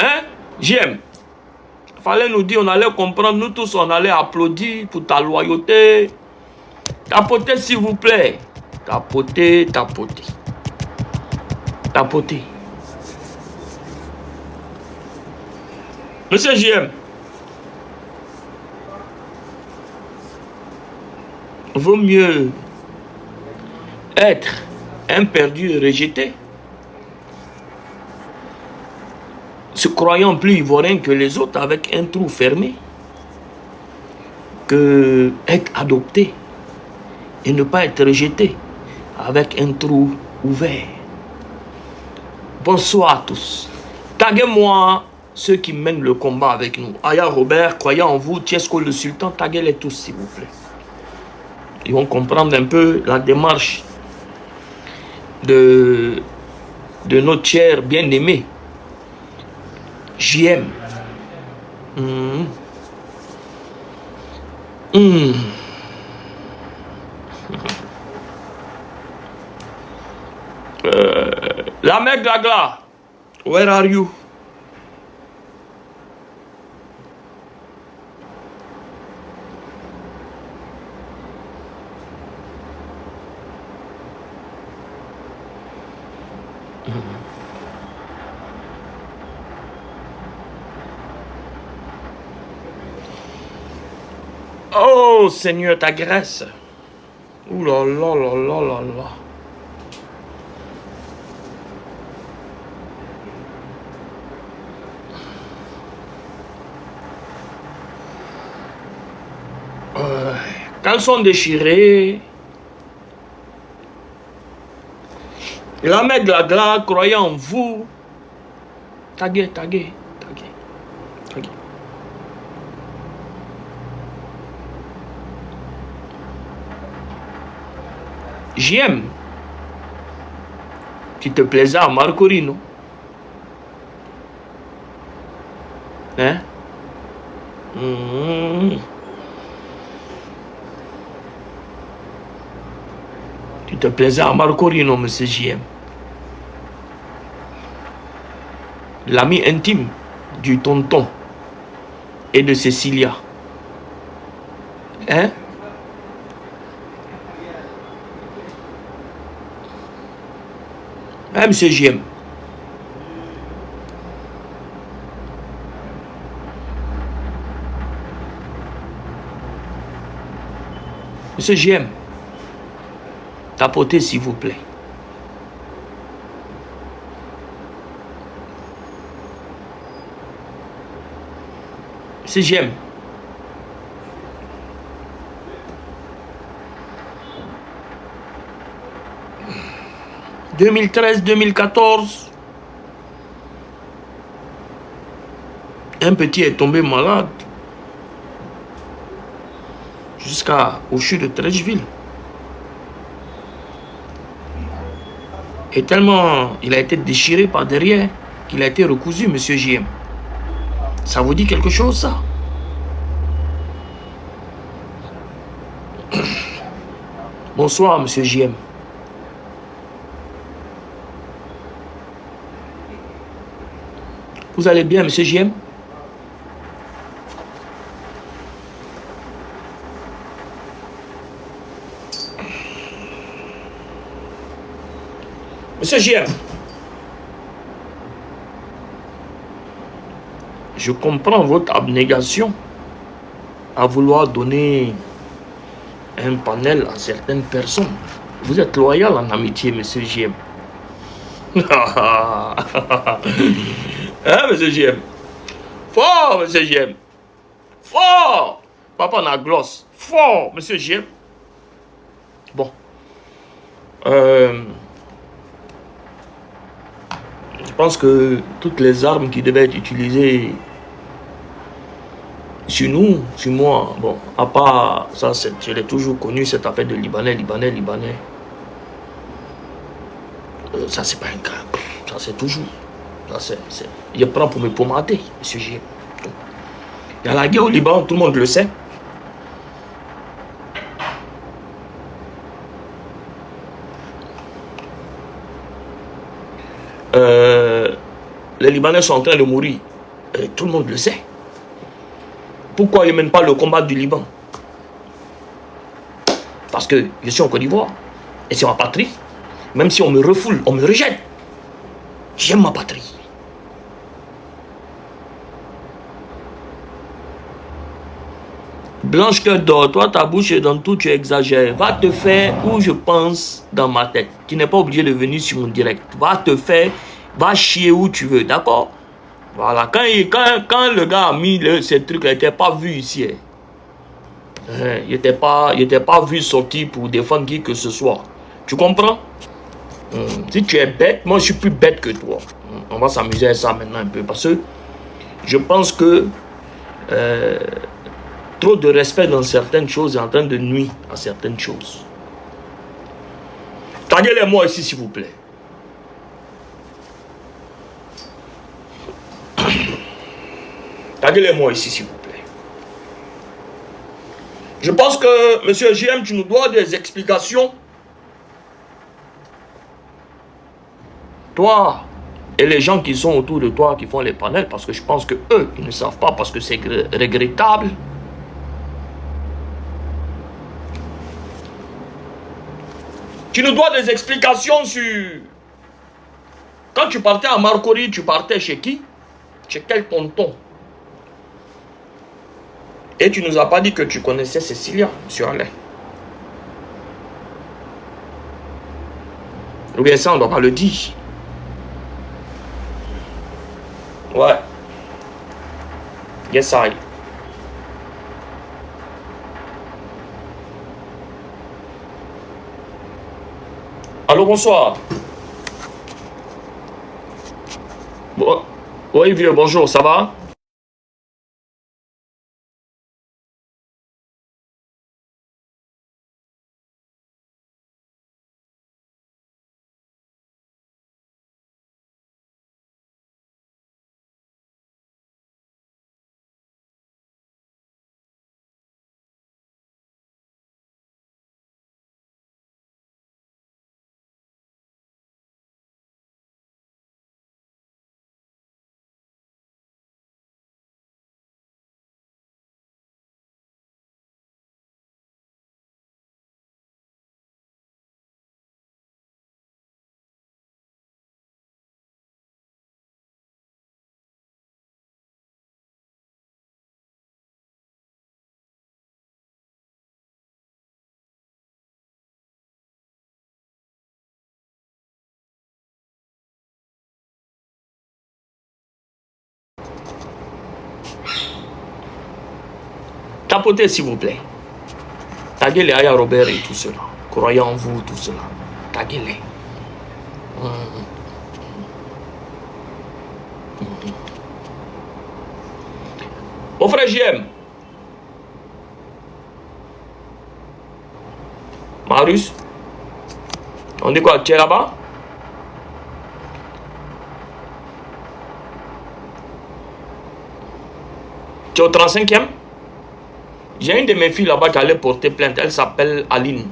Hein? JM. Fallait nous dire, on allait comprendre, nous tous, on allait applaudir pour ta loyauté. Tapotez, s'il vous plaît. Tapotez, tapotez. Tapotez. Monsieur JM. Vaut mieux être un perdu et rejeté, se croyant plus ivoirien que les autres avec un trou fermé, que être adopté et ne pas être rejeté avec un trou ouvert. Bonsoir à tous. Taguez-moi ceux qui mènent le combat avec nous. Aya Robert, croyant en vous, Tiesco le sultan, taguez-les tous s'il vous plaît. Ils vont comprendre un peu la démarche de notre cher bien-aimé. JM. La mère Glagla, where are you? Oh Seigneur, ta grâce. Ouh là là là là là là. Caleçon déchiré. La mère Glagla, croyant en vous. Taguez, taguez, taguez, taguez. JM. Tu te plaisais à Marcorino. Hein? Tu te plaisais à Marcorino, monsieur JM. L'ami intime du tonton et de Cécilia. Hein? Hein, monsieur JM? Monsieur JM, tapotez s'il vous plaît. Monsieur JM. « 2013-2014, un petit est tombé malade jusqu'au CHU de Treichville. Et tellement il a été déchiré par derrière qu'il a été recousu, monsieur JM. Ça vous dit quelque chose, ça? Bonsoir, monsieur JM. Vous allez bien, monsieur JM? Monsieur JM, je comprends votre abnégation à vouloir donner un panel à certaines personnes. Vous êtes loyal en amitié, monsieur JM. Hein, monsieur JM? Fort, monsieur JM. Fort. Papa n'a gloss. Fort, monsieur JM. Bon. Je pense que toutes les armes qui devaient être utilisées sur nous, sur moi, bon, à part ça, je l'ai toujours connu, cette affaire de Libanais. Ça, c'est pas un cas. Ça, c'est toujours. Je prends pour me pommader, monsieur J. Il y a la guerre au Liban, tout le monde le sait. les Libanais sont en train de mourir. Et tout le monde le sait. Pourquoi ils ne mènent pas le combat du Liban? Parce que je suis en Côte d'Ivoire. Et c'est ma patrie. Même si on me refoule, on me rejette. J'aime ma patrie. Blanche Cœur d'Or, toi ta bouche est dans tout, tu exagères. Va te faire où je pense dans ma tête. Tu n'es pas obligé de venir sur mon direct. Va te faire, va chier où tu veux, d'accord? Voilà, quand le gars a mis ces trucs, il n'était pas vu ici. Il n'était pas vu sortir pour défendre qui que ce soit. Tu comprends? Si tu es bête, moi je suis plus bête que toi. On va s'amuser à ça maintenant un peu. Parce que je pense que trop de respect dans certaines choses est en train de nuire à certaines choses. Taguez-les-moi ici, s'il vous plaît. Taguez-les-moi ici, s'il vous plaît. Je pense que, monsieur JM, tu nous dois des explications. Toi et les gens qui sont autour de toi, qui font les panels, parce que je pense que eux, ils ne savent pas, parce que c'est regrettable. Tu nous dois des explications sur... Quand tu partais à Marcory, tu partais chez qui? Chez quel tonton? Et tu nous as pas dit que tu connaissais Cécilia, monsieur Alain. Ou bien ça, on ne doit pas le dire. Ouais. Yes, I. Allô, bonsoir. Bon. Oui, vieux, bonjour, ça va? Tapotez, s'il vous plaît. Taguez les Aya Robert et tout cela. Croyez en vous, tout cela. Taguez-les. Mon frère JM. Marius. On dit quoi? Tu es là-bas? Tu es au 35e? J'ai une de mes filles là-bas qui allait porter plainte. Elle s'appelle Aline.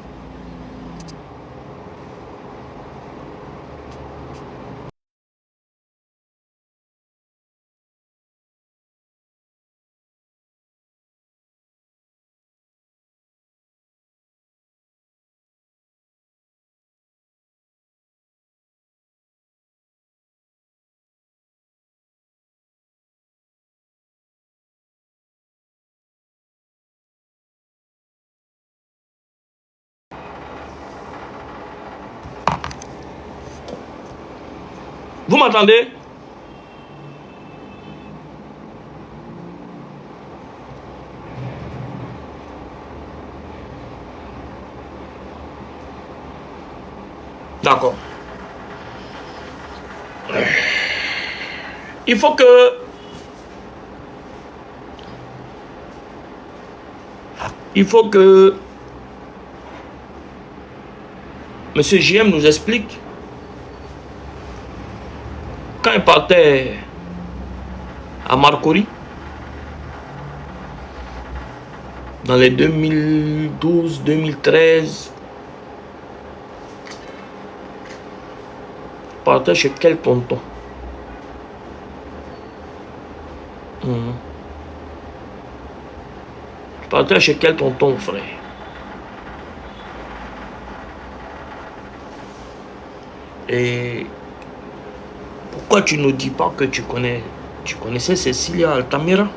Vous m'entendez? D'accord. Il faut que... Monsieur JM nous explique. Quand il partait à Marcory, dans les 2012-2013, il partait chez quel tonton? Tu partais chez quel tonton, frère? Et pourquoi tu ne dis pas que tu connaissais Cecilia Altamira?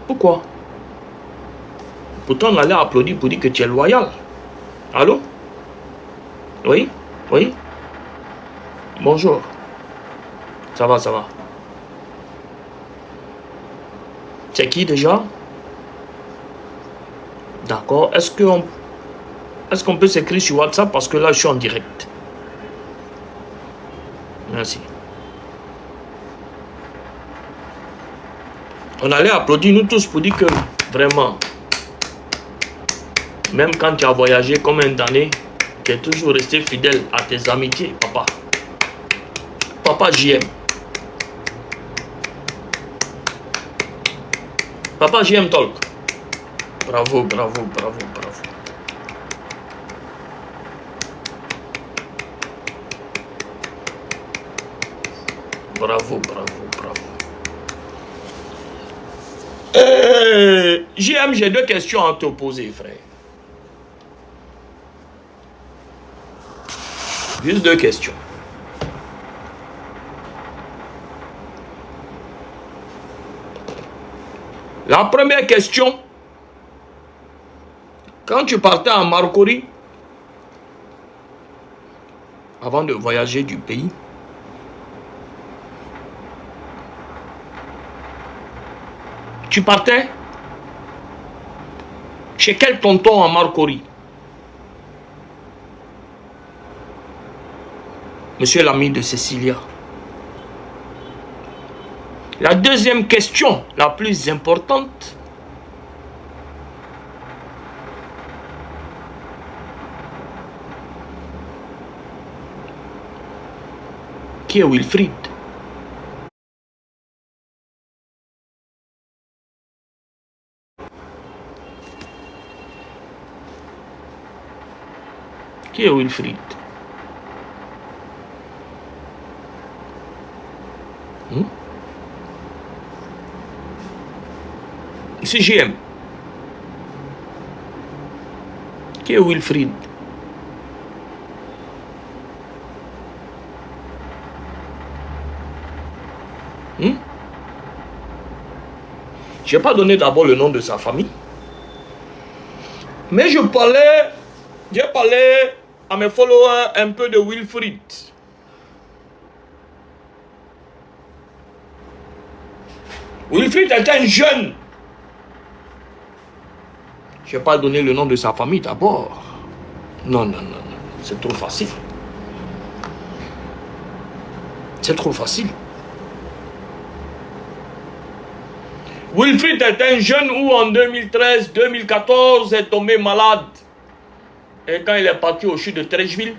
Pourquoi? Pourtant, on allait applaudir pour dire que tu es loyal. Allô? Oui? Oui? Bonjour. Ça va, ça va. C'est qui déjà? D'accord. Est-ce qu'on peut s'écrire sur WhatsApp parce que là, je suis en direct. Merci. On allait applaudir nous tous pour dire que vraiment, même quand tu as voyagé comme un damné, tu es toujours resté fidèle à tes amitiés, papa. Papa, JM. Papa, JM Talk. Bravo, bravo, bravo, bravo. Bravo, bravo, bravo. JM, j'ai deux questions à te poser, frère. Juste deux questions. La première question, quand tu partais en Marcory, avant de voyager du pays, tu partais chez quel tonton en Marcory? Monsieur l'ami de Cecilia. La deuxième question, la plus importante, qui est Wilfried? Qui est Wilfried? C'est JM. Qui est Wilfried? Je n'ai pas donné d'abord le nom de sa famille. Mais j'ai parlé à mes followers un peu de Wilfried. Wilfried est un jeune. Je n'ai pas donné le nom de sa famille d'abord. Non, non, non, non. C'est trop facile. C'est trop facile. Wilfried est un jeune où en 2013-2014 est tombé malade. Et quand il est parti au CHU de Treichville,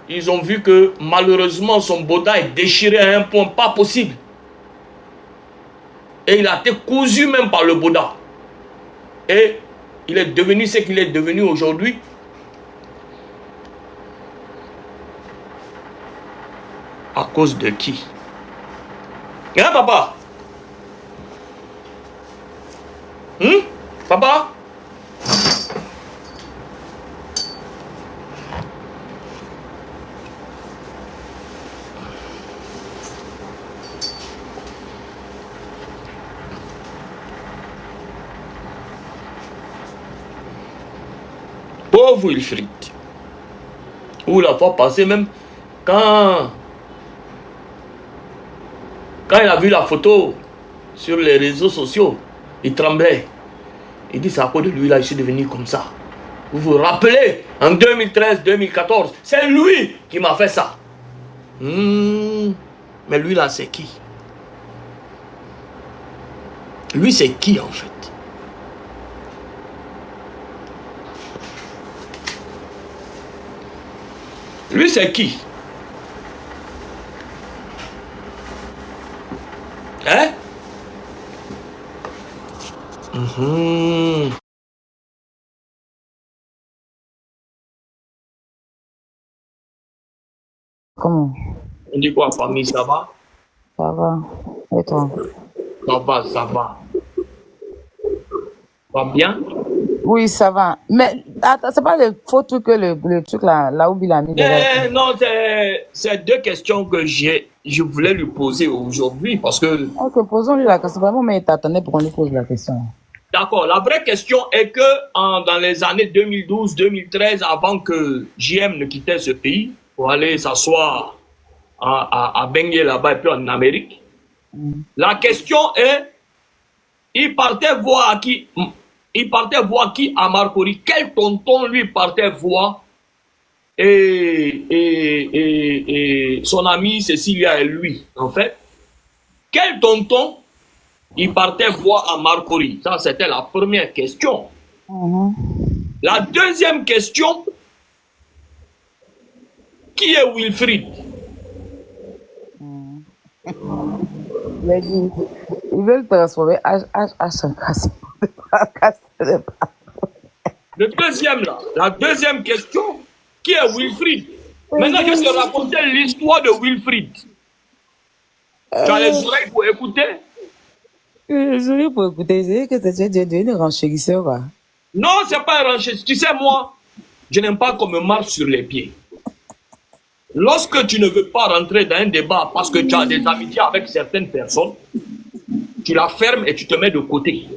ils ont vu que malheureusement son boda est déchiré à un point pas possible. Et il a été cousu même par le boda. Et il est devenu ce qu'il est devenu aujourd'hui. À cause de qui? Hein, papa? Papa? Pauvre Wilfried. Ou la fois passée même, quand il a vu la photo sur les réseaux sociaux, il tremblait. Il dit, c'est à cause de lui là, je suis devenu comme ça. Vous vous rappelez, en 2013-2014, c'est lui qui m'a fait ça. Mais lui là, c'est qui? Lui, c'est qui en fait? Lui, c'est qui? Mhm. Comment? On dit quoi, famille, ça va? Ça va. Et toi? Ça va, ça va. Va bien? Oui, ça va. Mais attends, c'est pas le faux truc que le truc là où il a mis derrière. Non, c'est deux questions que je voulais lui poser aujourd'hui parce que, Ok, posons-lui la question. Vraiment, mais t'attendais pour qu'on lui pose la question. d'accord, la vraie question est que dans les années 2012-2013, avant que JM ne quittait ce pays pour aller s'asseoir à Bangui là-bas et puis en Amérique, la question est, il partait voir qui, il partait voir qui à Marcory, quel tonton lui partait voir et son ami Cécilia et lui, en fait. Quel tonton il partait voir à Marcory? Ça, c'était la première question. La deuxième question, qui est Wilfried? Il a dit, ils veulent transformer H en casse. Le deuxième, là, la deuxième question, qui est Wilfried? Maintenant, je vais te raconter l'histoire de Wilfried. Tu as les oreilles pour écouter? Désolé pour écouter, c'est que tu es devenu renchérisseur, quoi. Non, c'est pas un rancher. Tu sais, moi, je n'aime pas qu'on me marche sur les pieds. Lorsque tu ne veux pas rentrer dans un débat parce que tu as des amitiés avec certaines personnes, tu la fermes et tu te mets de côté.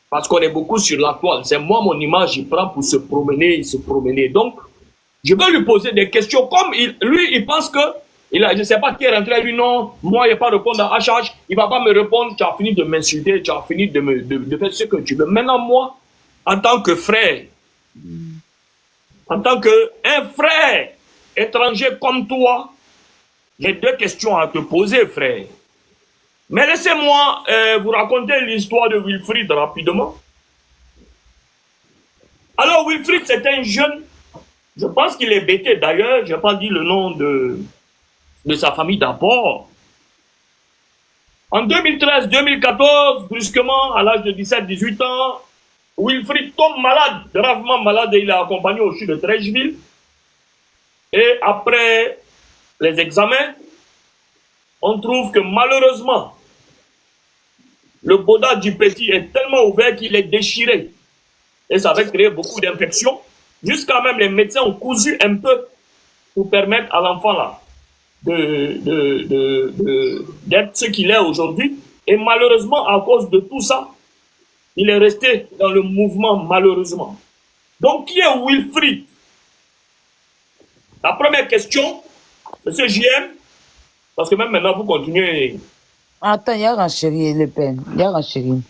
Parce qu'on est beaucoup sur la toile. C'est moi, mon image, il prend pour se promener, se promener. Donc, je vais lui poser des questions. Comme lui, il pense que, je ne sais pas qui est rentré, lui, non, moi, il ne va pas répondre à charge, il ne va pas me répondre, tu as fini de m'insulter, tu as fini de faire ce que tu veux. Maintenant, moi, en tant que frère, en tant qu'un frère étranger comme toi, j'ai deux questions à te poser, frère. Mais laissez-moi vous raconter l'histoire de Wilfried rapidement. Alors, Wilfried, c'est un jeune, je pense qu'il est bêté d'ailleurs, je n'ai pas dit le nom de sa famille d'abord. En 2013-2014, brusquement, à l'âge de 17-18 ans, Wilfried tombe malade, gravement malade, et il est accompagné au CHU de Trècheville. Et après les examens, on trouve que malheureusement, le boda du petit est tellement ouvert qu'il est déchiré. Et ça va créer beaucoup d'infections. Jusqu'à même les médecins ont cousu un peu pour permettre à l'enfant là d'être ce qu'il est aujourd'hui. Et malheureusement, à cause de tout ça, il est resté dans le mouvement, malheureusement. Donc, qui est Wilfried? La première question, monsieur JM, parce que même maintenant, vous continuez. Attends, il y a renchéri, Le Pen. Il y a renchéri.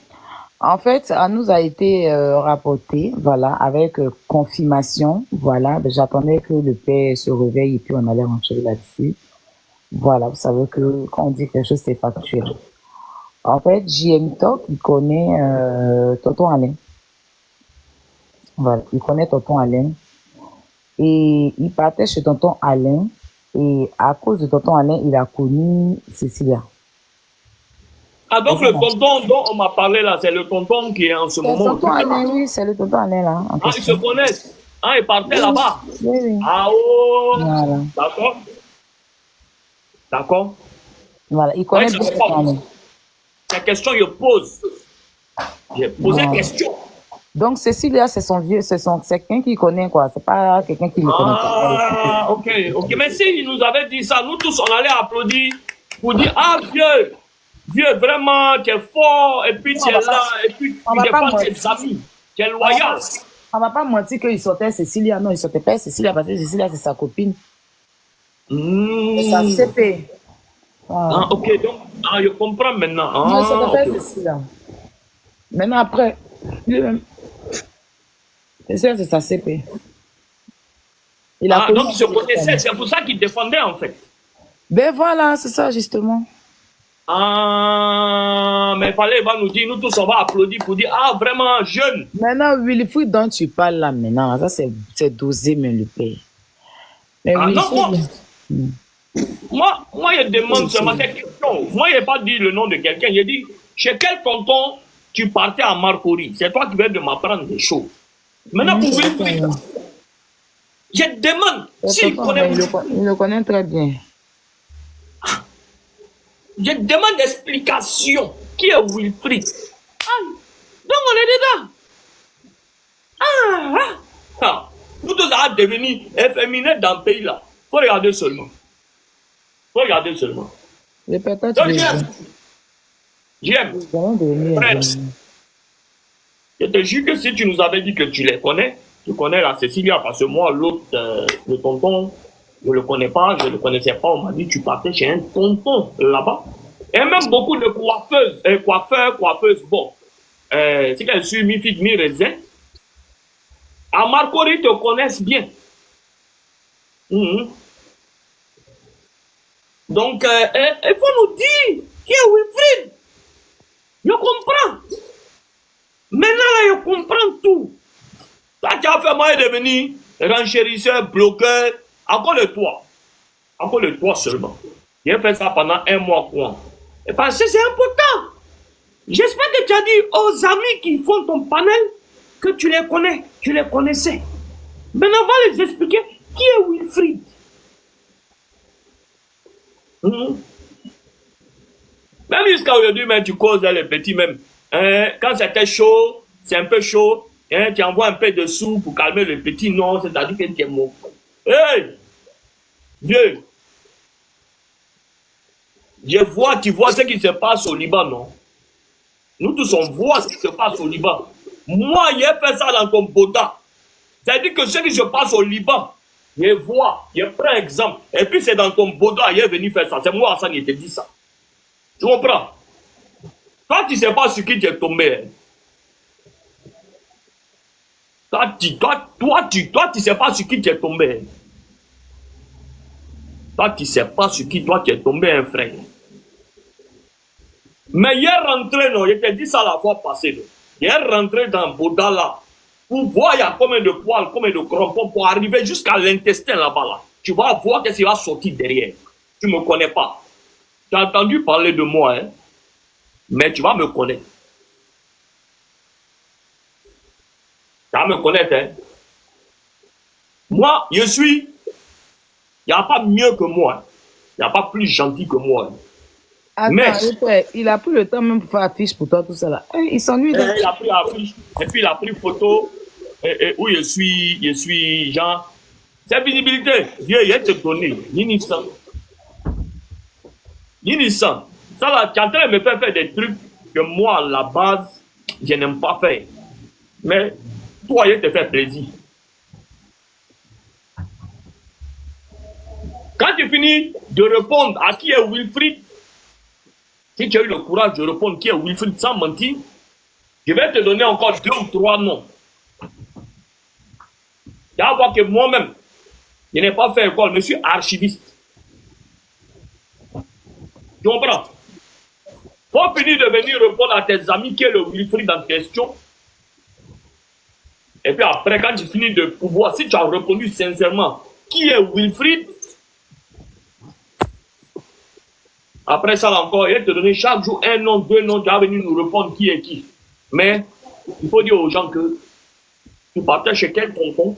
En fait, ça nous a été rapporté, voilà, avec confirmation, voilà. J'attendais que le père se réveille et puis on allait renchérir là-dessus. Voilà, vous savez que quand on dit quelque chose, c'est factuel. En fait, JM Talk, il connaît Tonton Alain. Voilà, il connaît Tonton Alain. Et il partait chez Tonton Alain. Et à cause de Tonton Alain, il a connu Cécilia. Ah, donc le tonton dont on m'a parlé là, c'est le tonton qui est en ce moment. Tonton Alain, oui, c'est le Tonton Alain là. Ah, ils se connaissent. Ah, ils partaient là-bas. Oui, oui. Ah, oh. Voilà. D'accord. D'accord. Voilà, il connaît bien Tonton Alain. La question, je pose. J'ai posé question. Donc, Cécilia, c'est son vieux, c'est quelqu'un qu'il connaît, quoi. C'est pas quelqu'un qui le connaît pas. Ah, ok, ok. Mais s'il nous avait dit ça, nous tous, on allait applaudir pour dire, ah, vieux, vraiment, tu es fort, et puis tu es là, et puis tu défends tes amis, tu es loyal. On va pas mentir qu'il sortait Cécilia. Non, il sortait pas Cécilia parce que Cécilia, c'est sa copine. C'est sa CP. Ah, ok, donc, je comprends maintenant. Ah, non, il sortait pas Cécilia. Maintenant, après, lui-même. Cécilia, c'est sa CP. Donc, il se connaissait, c'est pour ça qu'il défendait, en fait. Ben voilà, c'est ça, justement. Ah, mais il fallait nous dire, nous tous, on va applaudir pour dire, ah, vraiment, jeune. Maintenant, Wilfried dont tu parles là, maintenant, ça, c'est dosé, mais le père. Mais ah, non, moi, je demande seulement cette question. Moi, je n'ai pas dit le nom de quelqu'un. J'ai dit, chez quel tonton tu partais à Marcory. C'est toi qui viens de m'apprendre des choses. Maintenant, pour Wilfried, je demande s'il connaît Wilfried. Il le connaît très bien. Je demande d'explication. Qui est Wilfried? Donc on est dedans. Vous tous allez devenir efféminé dans le pays là. Faut regarder seulement. Faut regarder seulement. Le peut-être. Donc j'aime. Frère, je te jure que si tu nous avais dit que tu les connais, tu connais la Cécilia, parce que moi, l'autre, le tonton, je ne le connais pas, je ne le connaissais pas. On m'a dit tu partais chez un tonton là-bas. Et même beaucoup de coiffeuses, bon. C'est qu'elles suivent mi-figue, mi-raisin. À Marcory, ils te connaissent bien. Donc, il faut nous dire qui est Wilfried. Je comprends. Maintenant, là, je comprends tout. Toi, tu as fait moi devenir renchérisseur, bloqueur. Encore le toit. Encore le toit seulement. J'ai fait ça pendant 1 mois, quoi. Et parce que c'est important. J'espère que tu as dit aux amis qui font ton panel que tu les connais, tu les connaissais. Maintenant, on va les expliquer qui est Wilfried. Même jusqu'à aujourd'hui, même tu causes les petits même. Quand c'était chaud, c'est un peu chaud. Tu envoies un peu de sous pour calmer le petit. Non, c'est-à-dire que tu es mort. Hey! Vieux! Tu vois ce qui se passe au Liban, non? Nous tous, on voit ce qui se passe au Liban. Moi, j'ai fait ça dans ton Boda. C'est-à-dire que ce qui se passe au Liban, je vois, je prends exemple. Et puis c'est dans ton Boda, il est venu faire ça. C'est moi, Hassan, qui te dit ça. Tu comprends? Toi, tu ne sais pas sur qui tu es tombé. Toi, tu ne sais pas sur qui tu es tombé. Toi, tu ne sais pas sur qui toi tu es tombé, un frère. Mais il est rentré, non, je t'ai dit ça la fois passée. Non. Il est rentré dans Boda là. Pour voir il y a combien de poils, combien de crampons pour arriver jusqu'à l'intestin là-bas. Là. Tu vas voir qu'est-ce qui va sortir derrière. Tu ne me connais pas. Tu as entendu parler de moi, hein. Mais tu vas me connaître. Tu vas me connaître, hein. Moi, je suis. Il n'y a pas mieux que moi. Il n'y a pas plus gentil que moi. Attends, mais il a pris le temps même pour faire affiche pour toi, tout ça là. Il s'ennuie. Il a pris affiche. Et puis il a pris photo où je suis genre. C'est visibilité. Dieu, il te donné. L'inissant. Ça là, tu es en train de me faire des trucs que moi, à la base, je n'aime pas faire. Mais toi, il te fait plaisir. Quand tu finis de répondre à qui est Wilfried, si tu as eu le courage de répondre qui est Wilfried sans mentir, je vais te donner encore 2 ou 3 noms. Tu vas voir que moi-même, je n'ai pas fait école, je suis archiviste. Tu comprends? Faut finir de venir répondre à tes amis qui est le Wilfried en question. Et puis après, quand tu finis de pouvoir, si tu as répondu sincèrement qui est Wilfried, après ça encore, il va te donner chaque jour 1 nom, 2 noms, tu vas venir nous répondre qui est qui. Mais il faut dire aux gens que tu partais chez quel tonton.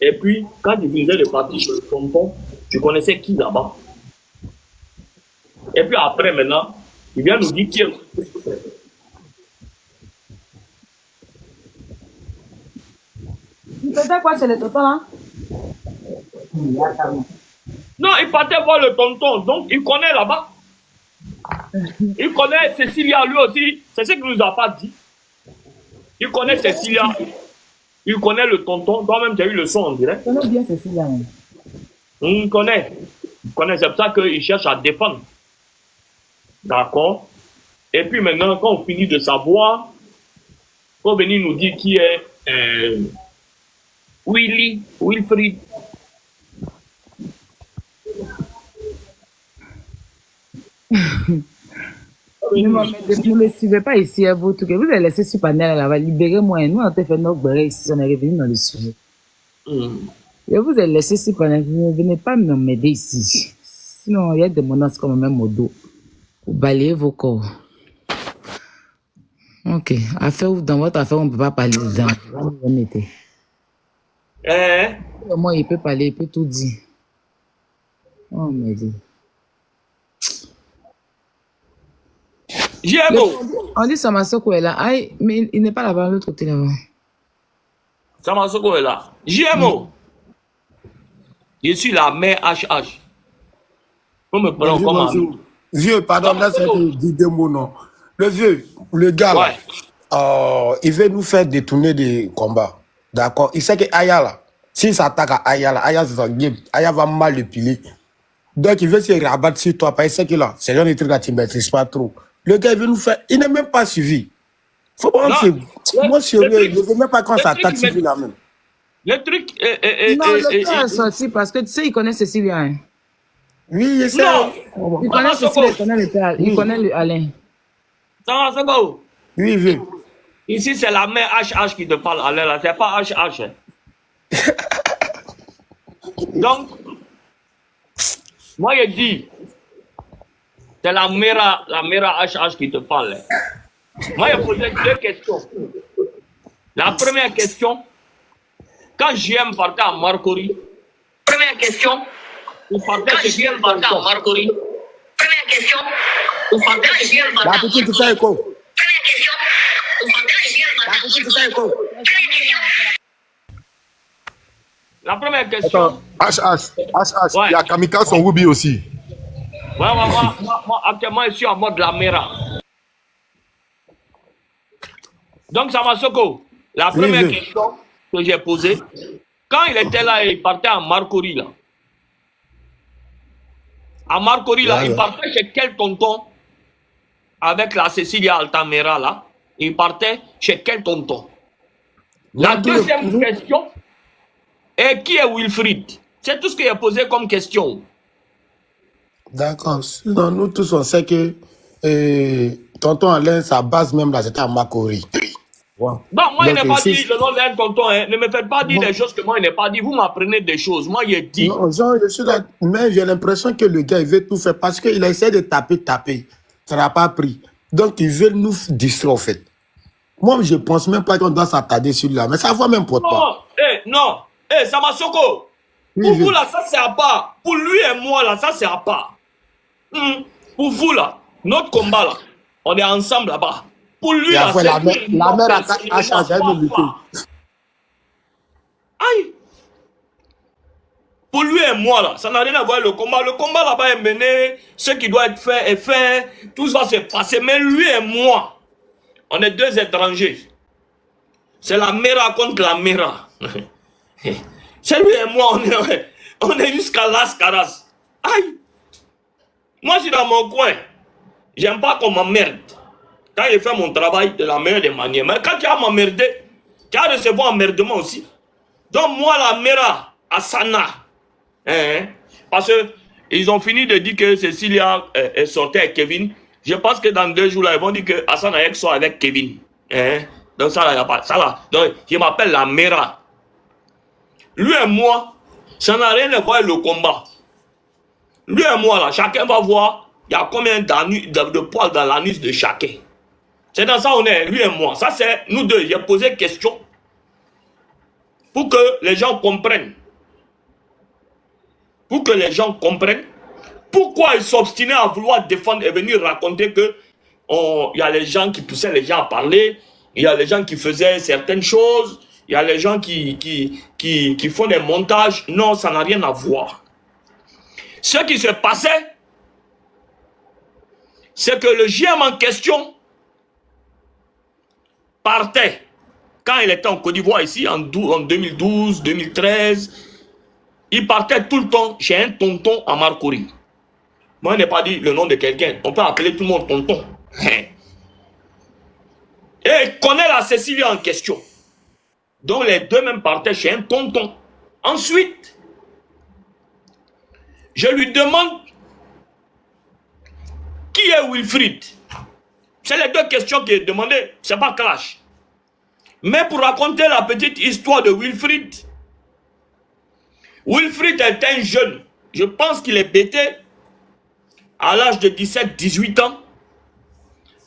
Et puis, quand tu faisais le parti chez le tonton, tu connaissais qui là-bas. Et puis après, maintenant, tu viens nous dire qui est. Il faisait quoi chez le tonton là? Non, il partait voir le tonton, donc il connaît là-bas. Il connaît Cécilia lui aussi, c'est ce qu'il nous a pas dit. Il connaît Cécilia, il connaît le tonton, toi-même tu as eu le son en direct. Il connaît bien Cécilia. Il connaît, c'est pour ça qu'il cherche à défendre. D'accord? Et puis maintenant, quand on finit de savoir, il faut venir nous dire qui est Wilfried. Ne me suivez pas ici, à vous, tout que vous allez laisser ce panel là-bas, libérez-moi. Nous, on a fait notre béré ici, on est revenu dans le sujet. Et vous allez laisser ce panel, ne venez pas m'aider ici. Sinon, il y a des menaces comme même au dos. Vous balayez vos corps. Ok. Affaire ou dans votre affaire, on ne peut pas parler dedans. On était. Moi, il peut parler, il peut tout dire. Oh, mais dis. On dit Samasoko est là. Aïe, mais il n'est pas là-bas, l'autre côté là-bas. Samasoko est là. JMO. Je suis la mère HH. Vous me prenez comme ami. Vieux, pardon, là c'est dit deux mots, non. Le vieux, le gars là, il veut nous faire détourner des combats. D'accord? Il sait que Aya là, s'il s'attaque à Aya là, Aya c'est son game. Aya va mal le piler. Donc il veut se rabattre sur toi. Parce qu'il sait que là, c'est genre des trucs que tu ne maîtrises pas trop. Le gars, il veut nous faire. Il n'est même pas suivi. Faut pas moi, sérieux, il ne veut même pas qu'on s'attaque sur lui là même. Le truc. Non, le gars est sorti parce que tu sais, il connaît Cécilia. Hein. Oui, il sait. Il connaît Cécilia, il connaît le père, il connaît le Alain. Ça va, oui, oui. Ici, c'est la mère HH qui te parle, Alain, là. C'est pas HH. Hein. Donc, moi, je dis, c'est la mère HH qui te parle. Hein. Moi, je posais deux questions. La première question, quand JM partait à Marcory, première question, il partait chez JM partait à Marcory. Première question, il partait chez JM partait à Marcory. La petite, ça est quoi? Première question, il partait chez JM partait à Marcory. La première question. HH, il y a Kamika son Ruby aussi. Moi, actuellement, je suis en mode la Mera. Donc, Samasoko, la première question que j'ai posée, quand il était là, il partait à Marcory, là. À Marcory, là, il partait chez quel tonton avec la Cécilia Altamera, là? Il partait chez quel tonton? La deuxième question est qui est Wilfried? C'est tout ce qu'il a posé comme question. D'accord. Sinon, nous tous, on sait que tonton Alain, sa base même là, c'était à Marcory. Wow. Non, moi, il n'a pas dit le nom d'un tonton. Hein. Ne me faites pas dire des choses que moi, il n'a pas dit. Vous m'apprenez des choses. Moi, il a dit. Non, Jean, je suis là. Mais j'ai l'impression que le gars, il veut tout faire parce qu'il a essayé de taper. Ça n'a pas pris. Donc, il veut nous distraire, en fait. Moi, je ne pense même pas qu'on doit s'attarder sur là. Mais ça va même pour toi. Non. Samasoko. Pour vous, là, ça, c'est à part. Pour lui et moi, là, ça, c'est à part. Pour vous, là, notre combat, là, on est ensemble là-bas. Pour lui, là, la mère a changé de lutter. Aïe! Pour lui et moi, là, ça n'a rien à voir avec le combat. Le combat là-bas est mené. Ce qui doit être fait est fait. Tout va se passer. Mais lui et moi, on est deux étrangers. C'est la Mera contre la Mera. C'est lui et moi, on est jusqu'à Las Caras. Aïe! Moi, je suis dans mon coin. J'aime pas qu'on m'emmerde. Quand je fais mon travail de la meilleure des manières. Mais quand tu as m'emmerdé, tu as recevoir emmerdement aussi. Donc moi, la Mera, Asana, parce qu'ils ont fini de dire que Cécilia est sortie avec Kevin. Je pense que dans 2 jours, là, ils vont dire que Asana sort avec Kevin. Donc ça, là, il n'y a pas. Ça, là, donc, je m'appelle la Mera. Lui et moi, ça n'a rien à voir avec le combat. Lui et moi, là, chacun va voir, il y a combien de poils dans l'anus de chacun. C'est dans ça on est, lui et moi. Ça, c'est nous deux. J'ai posé question pour que les gens comprennent. Pour que les gens comprennent pourquoi ils s'obstinaient à vouloir défendre et venir raconter que il y a les gens qui poussaient les gens à parler, il y a les gens qui faisaient certaines choses, il y a les gens qui font des montages. Non, ça n'a rien à voir. Ce qui se passait, c'est que le GM en question partait quand il était en Côte d'Ivoire ici en 2012, 2013. Il partait tout le temps chez un tonton à Marcory. Moi, je n'ai pas dit le nom de quelqu'un. On peut appeler tout le monde tonton. Et il connaît la Cécilia en question. Donc les deux même partaient chez un tonton. Ensuite, je lui demande qui est Wilfried. C'est les deux questions qu'il a demandées. C'est pas clash. Mais pour raconter la petite histoire de Wilfried, Wilfried est un jeune. Je pense qu'il est bêté à l'âge de 17-18 ans.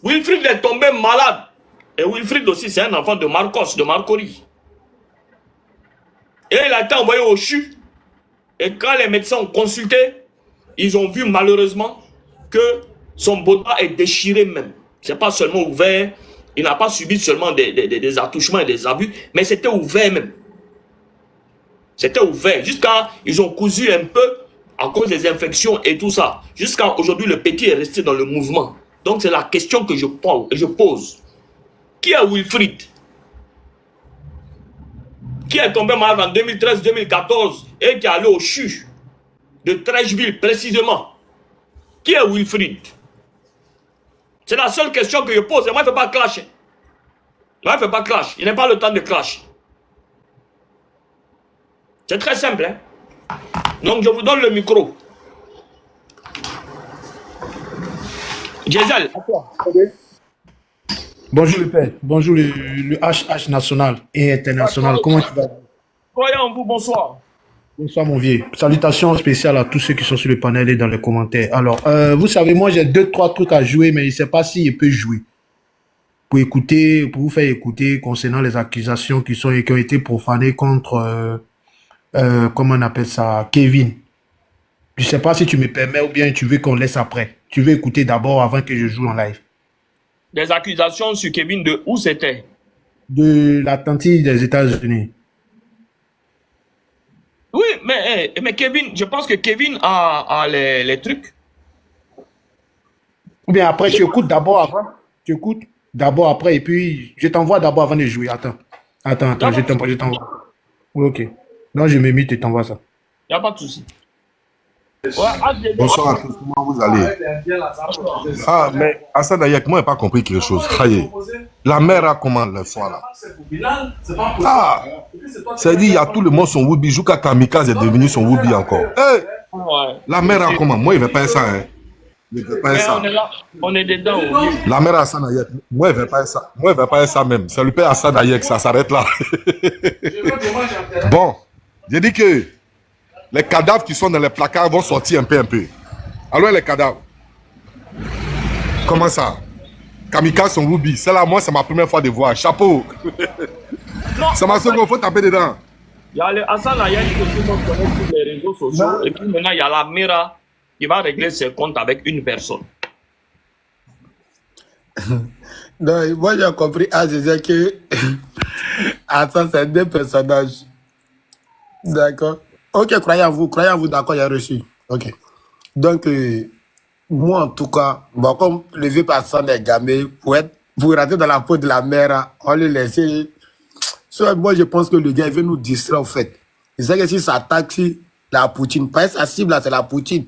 Wilfried est tombé malade Et Wilfried aussi, c'est un enfant de Marcos, de Marcory. Et il a été envoyé au CHU. Et quand les médecins ont consulté, ils ont vu malheureusement que son boda est déchiré même. C'est pas seulement ouvert. Il n'a pas subi seulement des attouchements et des abus, mais c'était ouvert même. C'était ouvert. Jusqu'à ils ont cousu un peu à cause des infections et tout ça. Jusqu'à aujourd'hui, le petit est resté dans le mouvement. Donc c'est la question que je pose. Qui est Wilfried? Qui est tombé malade en 2013-2014 et qui est allé au CHU de Trècheville précisément? Qui est Wilfried? C'est la seule question que je pose. Et moi, il ne fait pas clash. Moi, il ne fait pas clash. Il n'a pas le temps de clash. C'est très simple. Hein? Donc, je vous donne le micro. Gisèle. Bonjour le père. Bonjour le HH national et international. Comment tu vas? Croyez en vous, bonsoir. Bonsoir mon vieux. Salutations spéciales à tous ceux qui sont sur le panel et dans les commentaires. Alors, vous savez, moi j'ai 2-3 trucs à jouer, mais je ne sais pas si je peux jouer. Pour écouter, pour vous faire écouter concernant les accusations qui ont été profanées contre, comment on appelle ça, Kevin. Je ne sais pas si tu me permets ou bien tu veux qu'on laisse après. Tu veux écouter d'abord avant que je joue en live. Des accusations sur Kevin de où c'était? De l'Atlantique des États-Unis. Oui, mais Kevin, je pense que Kevin a les trucs. Ou bien après, tu écoutes d'abord avant. Tu écoutes d'abord après et puis je t'envoie d'abord avant de jouer. Attends, je t'envoie. Ok. Non, je me mute et t'envoie ça. Il n'y a pas de souci. Ouais, bonsoir à tous, comment vous allez? Ah, mais Hassan Dayek, moi, je n'ai pas compris quelque chose. La mère a comment le soir là? Ah, c'est-à-dire, il y a tout le monde son Woubi, jusqu'à Kamikaze est devenu son Woubi encore. Hey, la mère a comment? Moi, il ne veut pas ça. Hein. Il ne veut pas ça. On est là, on est dedans. La mère Hassan Dayek, moi, il ne veut pas ça. Moi, il ne veut pas ça même. C'est le père Hassan Dayek, ça s'arrête là. Bon, j'ai dit que les cadavres qui sont dans les placards vont sortir un peu. Alors les cadavres. Comment ça? Kamikaze son Ruby. C'est là, moi, c'est ma première fois de voir. Chapeau. C'est ma seconde, il faut taper dedans. Il y a le Hassan Dayek que tout le monde connaît sur les réseaux sociaux. Et puis maintenant, il y a la Mera qui va régler ses comptes avec une personne. Non, moi j'ai compris à Jésus que Hassan c'est 2 personnages. D'accord. Ok, croyez en vous, d'accord, il a reçu. Ok. Donc, moi en tout cas, bon, comme le vieux personne est gamé, pour rentrer dans la peau de la mère, on le laisse. Moi je pense que le gars il veut nous distraire en fait. Il sait que si ça attaque la Poutine, pas sa cible là, c'est la Poutine.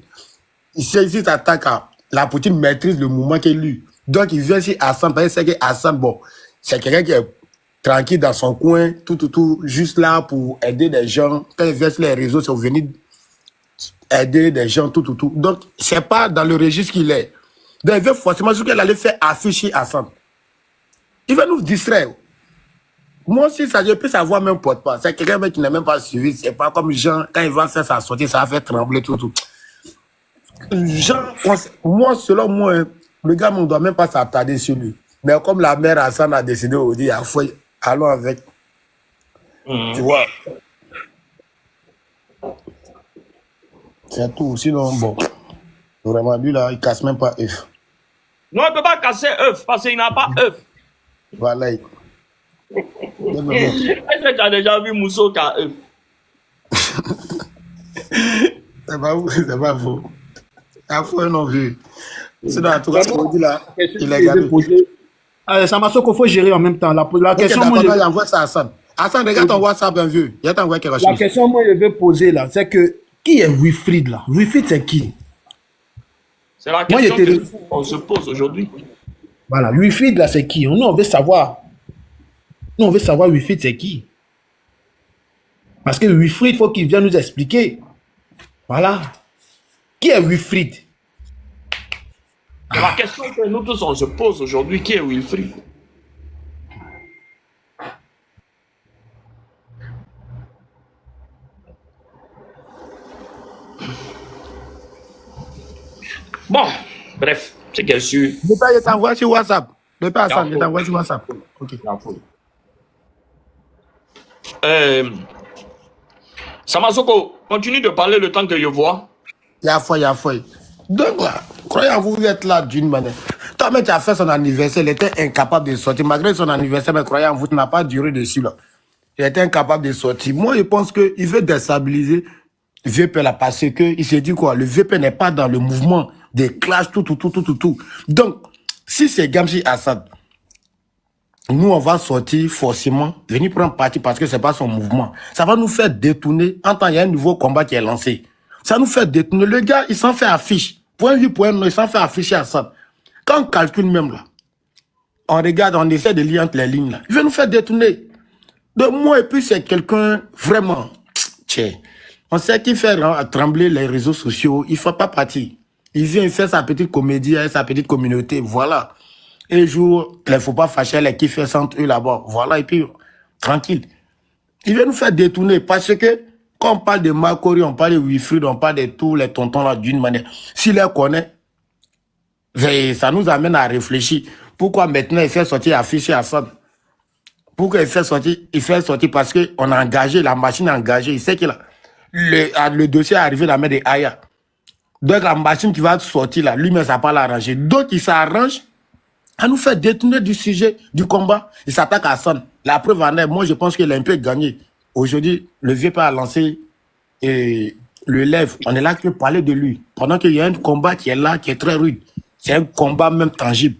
Il sait que si ça attaque, la Poutine maîtrise le mouvement qu'il lui. Donc il vient ici Hassan, parce qu'il sait que Hassan, bon, c'est quelqu'un qui est tranquille dans son coin, tout, juste là pour aider des gens. Quand il vient sur les réseaux, c'est venir aider des gens, tout. Donc, c'est pas dans le registre qu'il est. Donc, il veut forcément ce qu'elle allait faire afficher Hassan. Il va nous distraire. Moi aussi, ça, je peux savoir même pas. C'est quelqu'un qui n'a même pas suivi. C'est pas comme Jean, quand il va faire sa sortie, ça va faire trembler, tout. Jean, moi, selon moi, le gars, on ne doit même pas s'attarder sur lui. Mais comme la mère Hassan a décidé aujourd'hui, allons avec. Tu vois. C'est tout. Sinon, bon. Vraiment, lui, là, il casse même pas œuf. Non, il ne peut pas casser œuf parce qu'il n'a pas œuf. Voilà. Est-ce que tu as déjà vu Mousso qui a œuf? C'est pas faux. C'est faux, non vu. Sinon, en tout cas, ce qu'on dit là, il est gagné. Ça m'a qu'il faut gérer en même temps. La question, moi, il envoie ça à Hassan. Hassan, regarde ton WhatsApp, un vieux. Il t'envoie quelque chose. La question, moi, je vais poser là, c'est que qui est Wilfried là? Wilfried, c'est qui? C'est la question qu'on se pose aujourd'hui. Voilà, Wilfried là, c'est qui? Nous, on veut savoir. Nous, on veut savoir Wilfried, c'est qui? Parce que Wilfried, il faut qu'il vienne nous expliquer. Voilà. Qui est Wilfried? C'est la question que nous tous, on se pose aujourd'hui. Qui est Wilfried? Bon, bref, c'est qu'elle suit. Je t'envoie sur WhatsApp. Je t'envoie sur WhatsApp. Ok. Samasoko, continue de parler le temps que je vois. Il y a foi. Donc là, croyez en vous, vous êtes là d'une manière. Toi-même, tu as fait son anniversaire, il était incapable de sortir. Malgré son anniversaire, mais croyez en vous, tu n'as pas duré dessus là. Il était incapable de sortir. Moi, je pense qu'il veut déstabiliser VP là parce qu'il s'est dit quoi? Le VP n'est pas dans le mouvement des clashs, tout. Donc, si c'est Gamsi Assad, nous, on va sortir forcément, venir prendre parti parce que c'est pas son mouvement. Ça va nous faire détourner. En temps, il y a un nouveau combat qui est lancé. Ça nous fait détourner. Le gars, il s'en fait affiche. Point vu, point non, il s'en fait afficher Assad. Quand on calcule même là, on regarde, on essaie de lire entre les lignes là. Il veut nous faire détourner. Donc moi, et puis c'est quelqu'un vraiment, tiens, on sait qu'il fait trembler les réseaux sociaux, il ne fait pas partie. Il vient faire sa petite comédie avec sa petite communauté, voilà. Et un jour, il ne faut pas fâcher les qui fait entre eux là-bas, voilà, et puis tranquille. Il veut nous faire détourner parce que quand on parle de Makori, on parle de Wilfried, on parle de tous les tontons là d'une manière. S'il les connaît, ça nous amène à réfléchir. Pourquoi maintenant il fait sortir affiché à ça? Pourquoi il fait sortir parce qu'on a engagé, la machine a engagé. Il sait que le dossier est arrivé dans la main de Aya. Donc la machine qui va sortir là, lui-même, ça ne va pas l'arranger. Donc il s'arrange à nous faire détourner du sujet, du combat. Il s'attaque à Hassan. La preuve en est, moi je pense qu'il a un peu gagné. Aujourd'hui, le vieux père a lancé le lève. On est là que parler de lui. Pendant qu'il y a un combat qui est là, qui est très rude. C'est un combat même tangible.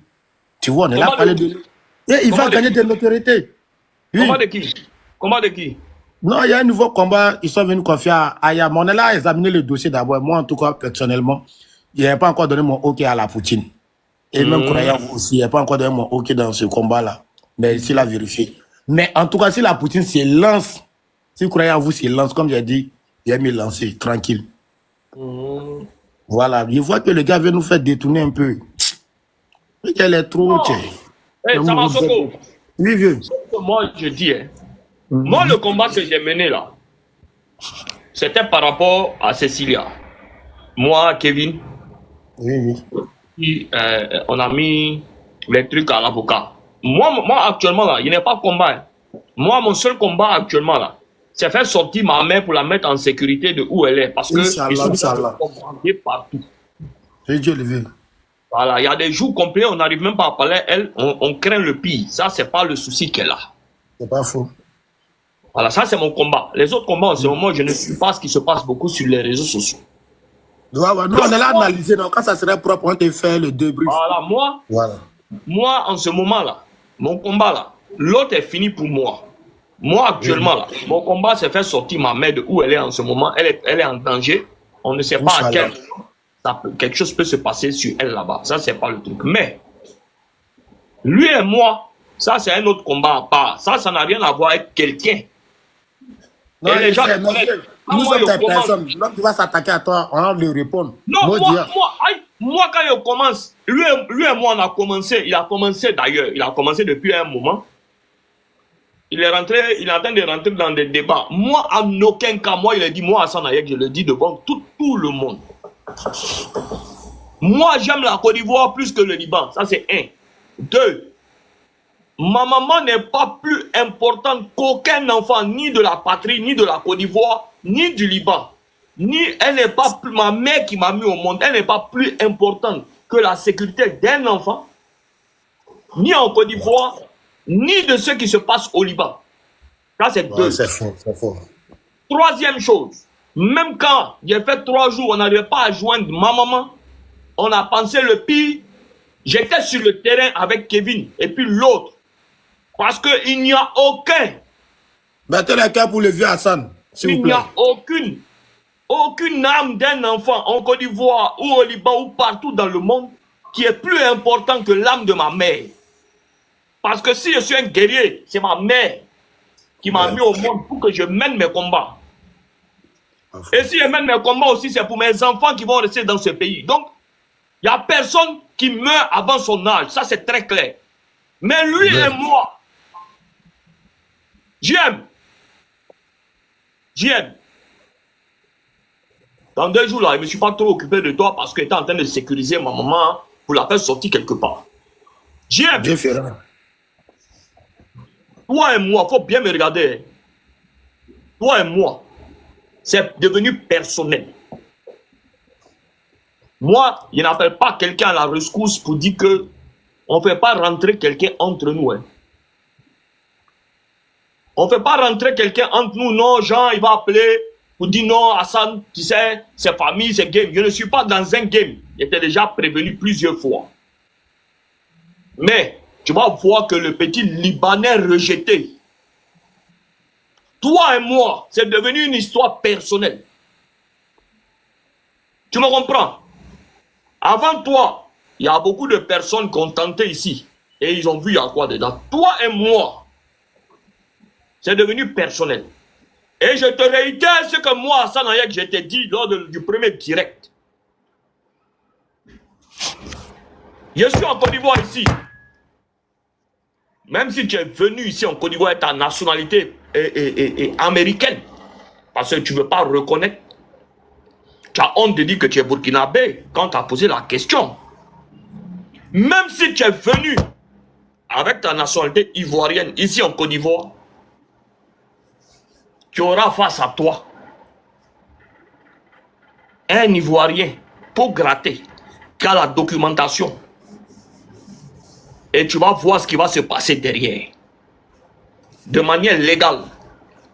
Tu vois, on est là à parler de lui. Et il va gagner de l'autorité. Oui. Combat de qui? Non, il y a un nouveau combat. Ils sont venus confier à Aya. Mais on est là à examiner le dossier d'abord. Moi, en tout cas, personnellement, il n'a pas encore donné mon OK à la Poutine. Et même croyant vous aussi, il n'a pas encore donné mon OK dans ce combat-là. Mais s'il a vérifié. Mais en tout cas, si la Poutine se lance, si vous croyez en vous se lance, comme j'ai dit, il a mis lancé, tranquille. Voilà. Je vois que le gars veut nous faire détourner un peu. Il est trop... Samasoko. Oui, vieux. Moi, je dis, moi, le combat que j'ai mené là, c'était par rapport à Cecilia. Moi, Kevin, on a mis les trucs à l'avocat. Moi, actuellement là, il n'est pas de combat. Moi, mon seul combat actuellement là, c'est faire sortir ma mère pour la mettre en sécurité de où elle est. Parce que ils sont partout. Et Dieu le veut. Voilà, il y a des jours complets, on n'arrive même pas à parler, elle, on craint le pire. Ça, c'est pas le souci qu'elle a. C'est pas faux. Voilà, ça, c'est mon combat. Les autres combats, en ce moment, je ne suis pas ce qui se passe beaucoup sur les réseaux sociaux. Nous, on est là à analyser. Donc, quand ça serait propre, on te fait le débrief. Voilà, moi, en ce moment-là, mon combat, là, l'autre est fini pour moi. Moi, actuellement, là, mon combat, c'est faire sortir ma mère de où elle est en ce moment. Elle est en danger. On ne sait pas à quel moment quelque chose peut se passer sur elle là-bas. Ça, c'est pas le truc. Mais, lui et moi, ça, c'est un autre combat à part. Ça n'a rien à voir avec quelqu'un. Non, et les gens nous sommes des personnes. L'homme qui va s'attaquer à toi, on va lui répondre. Non, moi, quand je commence, lui et moi, on a commencé. Il a commencé d'ailleurs. Il a commencé depuis un moment. Il est en train de rentrer dans des débats. Moi, en aucun cas, moi, il a dit, moi, Hassan Ayek, je le dis devant tout le monde. Moi, j'aime la Côte d'Ivoire plus que le Liban. Ça, c'est un. Deux. Ma maman n'est pas plus importante qu'aucun enfant, ni de la patrie, ni de la Côte d'Ivoire, ni du Liban. Elle n'est pas plus, ma mère qui m'a mis au monde, elle n'est pas plus importante que la sécurité d'un enfant, ni en Côte d'Ivoire, ni de ce qui se passe au Liban. Ça, c'est deux. C'est faux. Troisième chose, même quand j'ai fait 3 jours, on n'arrivait pas à joindre ma maman, on a pensé le pire. J'étais sur le terrain avec Kevin et puis l'autre. Parce qu'il n'y a aucun. Mettez les cœurs pour le vieux Hassan. Il n'y a aucune âme d'un enfant en Côte d'Ivoire ou au Liban ou partout dans le monde qui est plus important que l'âme de ma mère. Parce que si je suis un guerrier, c'est ma mère qui m'a mis au monde pour que je mène mes combats. Et si je mène mes combats aussi, c'est pour mes enfants qui vont rester dans ce pays. Donc, il n'y a personne qui meurt avant son âge. Ça, c'est très clair. Mais lui et moi, j'aime. Dans 2 jours, là, je ne me suis pas trop occupé de toi parce que j'étais en train de sécuriser ma maman pour la faire sortir quelque part. J'aime. Toi et moi, il faut bien me regarder. Toi et moi, c'est devenu personnel. Moi, je n'appelle pas quelqu'un à la rescousse pour dire que on ne fait pas rentrer quelqu'un entre nous. Hein. On ne fait pas rentrer quelqu'un entre nous. Non, Jean, il va appeler pour dire non, Hassan, tu sais, c'est famille, c'est game. Je ne suis pas dans un game. J'étais déjà prévenu plusieurs fois. Mais, tu vas voir que le petit Libanais rejeté, toi et moi, c'est devenu une histoire personnelle. Tu me comprends? Avant toi, il y a beaucoup de personnes qui ont tenté ici. Et ils ont vu il y a quoi dedans. Toi et moi, c'est devenu personnel. Et je te réitère ce que moi, Hassan Ayek, je t'ai dit lors du premier direct. Je suis en Côte d'Ivoire ici. Même si tu es venu ici en Côte d'Ivoire et ta nationalité est américaine, parce que tu ne veux pas reconnaître, tu as honte de dire que tu es burkinabé quand tu as posé la question. Même si tu es venu avec ta nationalité ivoirienne ici en Côte d'Ivoire, tu auras face à toi un Ivoirien pour gratter, qui a la documentation. Et tu vas voir ce qui va se passer derrière. De manière légale.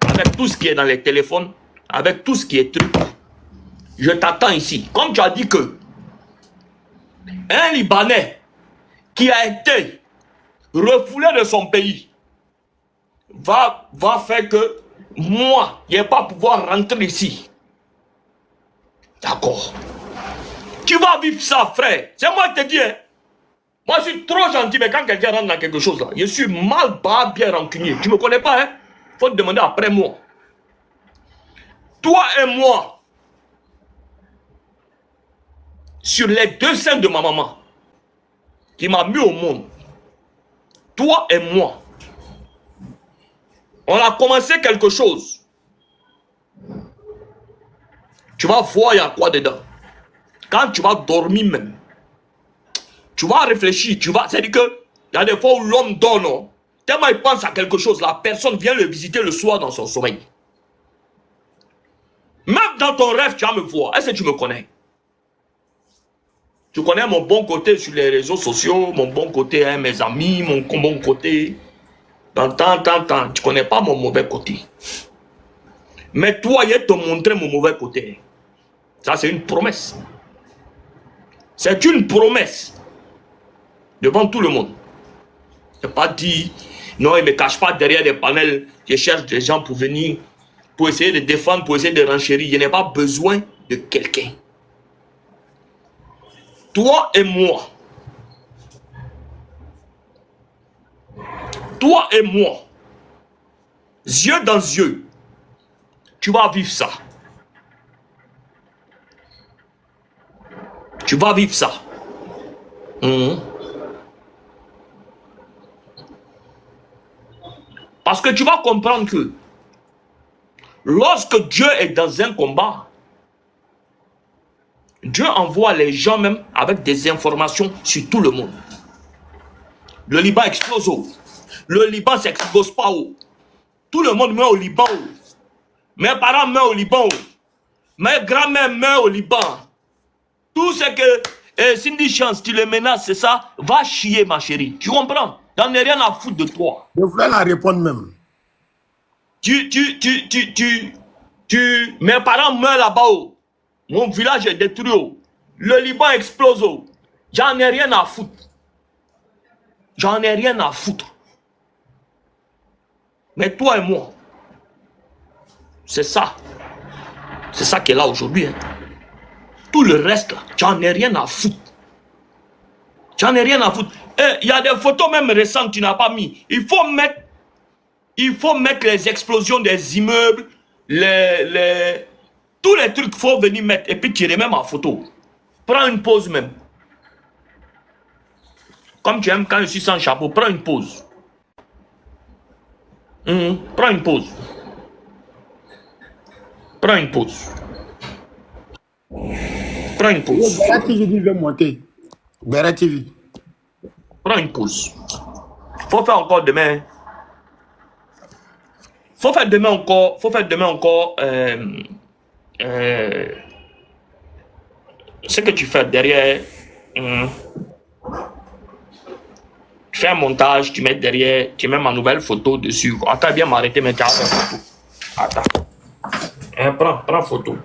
Avec tout ce qui est dans les téléphones. Avec tout ce qui est truc. Je t'attends ici. Comme tu as dit que un Libanais qui a été refoulé de son pays va faire que moi, je ne vais pas pouvoir rentrer ici. D'accord. Tu vas vivre ça, frère. C'est moi qui te dis, hein. Moi, je suis trop gentil, mais quand quelqu'un rentre dans quelque chose, là, je suis mal bas, bien rancunier. Tu ne me connais pas, hein? Faut te demander après moi. Toi et moi, sur les 2 seins de ma maman, qui m'a mis au monde, toi et moi, on a commencé quelque chose. Tu vas voir, il y a quoi dedans. Quand tu vas dormir même, tu vas réfléchir, c'est-à-dire que il y a des fois où l'homme dort, non? Tellement il pense à quelque chose, la personne vient le visiter le soir dans son sommeil. Même dans ton rêve, tu vas me voir. Est-ce que tu me connais? Tu connais mon bon côté sur les réseaux sociaux, mon bon côté, hein, mes amis, mon bon côté. Dans tant, tu ne connais pas mon mauvais côté. Mais toi, je vais te montrer mon mauvais côté. Ça, c'est une promesse. C'est une promesse. Devant tout le monde. Je n'ai pas dit, non, il ne me cache pas derrière des panels. Je cherche des gens pour venir, pour essayer de défendre, pour essayer de renchérir. Je n'ai pas besoin de quelqu'un. Toi et moi. Toi et moi. Yeux dans yeux. Tu vas vivre ça. Tu vas vivre ça. Parce que tu vas comprendre que lorsque Dieu est dans un combat, Dieu envoie les gens même avec des informations sur tout le monde. Le Liban explose. Le Liban ne s'explose pas. Tout le monde meurt au Liban. Mes parents meurent au Liban. Mes grands-mères meurent au Liban. Tout ce que Cindy Chance, tu le menaces, c'est ça. Va chier, ma chérie. Tu comprends? T'en as rien à foutre de toi. Je voulais la répondre même. Mes parents meurent là-bas. Mon village est détruit. Le Liban explose. J'en ai rien à foutre. J'en ai rien à foutre. Mais toi et moi, c'est ça. C'est ça qui est là aujourd'hui. Hein. Tout le reste là, j'en ai rien à foutre. J'en ai rien à foutre. Il y a des photos même récentes que tu n'as pas mis. Il faut mettre les explosions des immeubles, tous les trucs qu'il faut venir mettre et puis tirer même en photo. Prends une pause même. Comme tu aimes quand je suis sans chapeau, prends une pause. Prends une pause. Prends une pause. Prends une pause. Béret TV dit veut monter. Béret TV. Prends une pause. Faut faire encore demain. faut faire demain encore, ce que tu fais derrière. Tu fais un montage, tu mets derrière, tu mets ma nouvelle photo dessus. Attends, bien m'arrêter, mais tu as fait photo. Attends. Prends photo.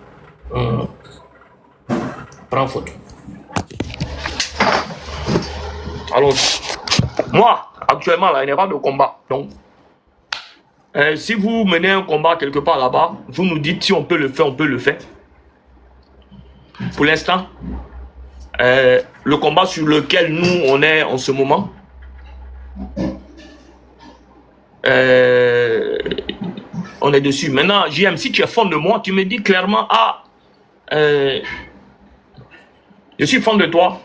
Prends photo. Allons. Moi, actuellement, là, il n'y a pas de combat. Donc, si vous menez un combat quelque part là-bas, vous nous dites si on peut le faire, on peut le faire. Pour l'instant, le combat sur lequel nous, on est en ce moment, on est dessus. Maintenant, JM, si tu es fan de moi, tu me dis clairement, je suis fan de toi.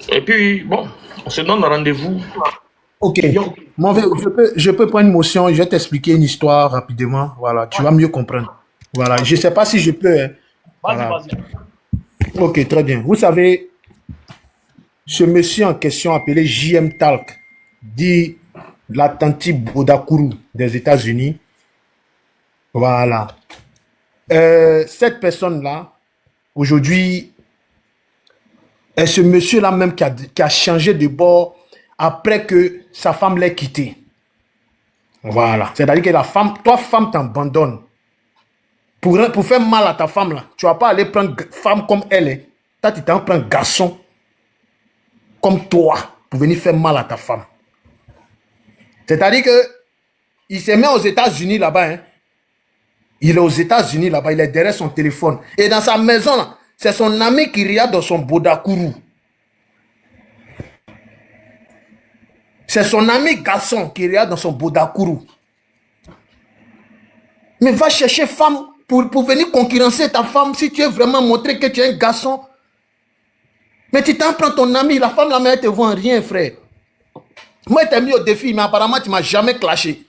Et puis, bon, on se donne rendez-vous. Ok. Mon vieux, je peux prendre une motion, je vais t'expliquer une histoire rapidement. Voilà, tu vas mieux comprendre. Voilà, je ne sais pas si je peux. Hein. Voilà. Vas-y. Ok, très bien. Vous savez, ce monsieur en question appelé JM Talk, dit l'Atlanti Bodakuru des États-Unis. Voilà. Cette personne-là, aujourd'hui, est ce monsieur-là même qui a changé de bord après que sa femme l'ait quitté. Voilà. C'est-à-dire que la femme, toi, femme, t'abandonne. Pour faire mal à ta femme, là, tu ne vas pas aller prendre femme comme elle est. Toi, tu t'en prends un garçon comme toi pour venir faire mal à ta femme. C'est-à-dire que il se met aux États-Unis là-bas. Hein. Il est aux États-Unis là-bas. Il est derrière son téléphone. Et dans sa maison, là, c'est son ami qui regarde dans son Bodakuru. C'est son ami garçon qui regarde dans son Bodakuru. Mais va chercher femme pour venir concurrencer ta femme si tu es vraiment montré que tu es un garçon. Mais tu t'en prends ton ami, la femme, la mère, te voit en rien, frère. Moi, je t'ai mis au défi, mais apparemment, tu ne m'as jamais clashé.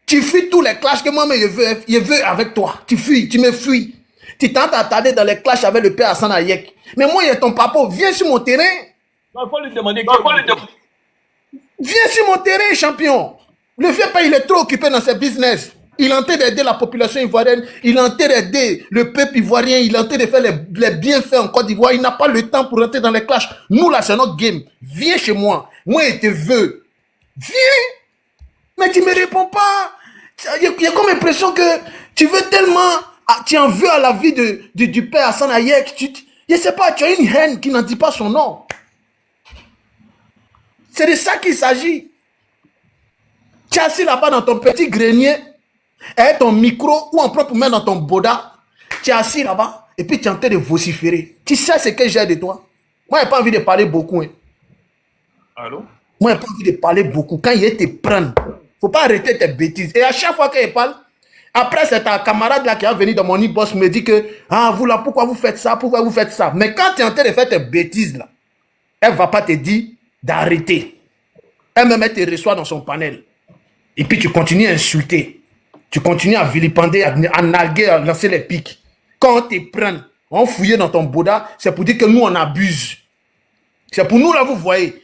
Tu fuis tous les clashs que moi-même, je veux avec toi. Tu fuis, tu me fuis. Tu tentes à t'attarder dans les clashs avec le père Hassan Hayek. Mais moi, il y a ton papa, viens sur mon terrain. Non, il faut lui demander. Viens sur mon terrain, champion. Le vieux père, il est trop occupé dans ses business. Il est en train d'aider la population ivoirienne. Il est en train d'aider le peuple ivoirien. Il est en train de faire les bienfaits en Côte d'Ivoire. Il n'a pas le temps pour rentrer dans les clashs. Nous, là, c'est notre game. Viens chez moi. Moi, je te veux. Viens. Mais tu ne me réponds pas. Il y a comme l'impression que tu veux tellement... Tu en veux à la vie du père Hassan Hayek. Je ne sais pas, tu as une haine qui n'en dit pas son nom. C'est de ça qu'il s'agit. Tu es assis là-bas dans ton petit grenier, avec ton micro ou en propre main dans ton boda. Tu es assis là-bas et puis tu es en train de vociférer. Tu sais ce que j'ai de toi. Moi, je n'ai pas envie de parler beaucoup. Hein. Allô? Moi, je n'ai pas envie de parler beaucoup. Quand il te prend, il ne faut pas arrêter tes bêtises. Et à chaque fois qu'il parle, après, c'est ta camarade là qui est venu dans mon e-boss me dit que vous là, pourquoi vous faites ça? Pourquoi vous faites ça? Mais quand tu es en train de faire tes bêtises là, elle ne va pas te dire d'arrêter. Elle-même, elle te reçoit dans son panel. Et puis tu continues à insulter. Tu continues à vilipender, à narguer, à lancer les pics. Quand on te prend, on fouille dans ton boda, c'est pour dire que nous, on abuse. C'est pour nous, là, vous voyez.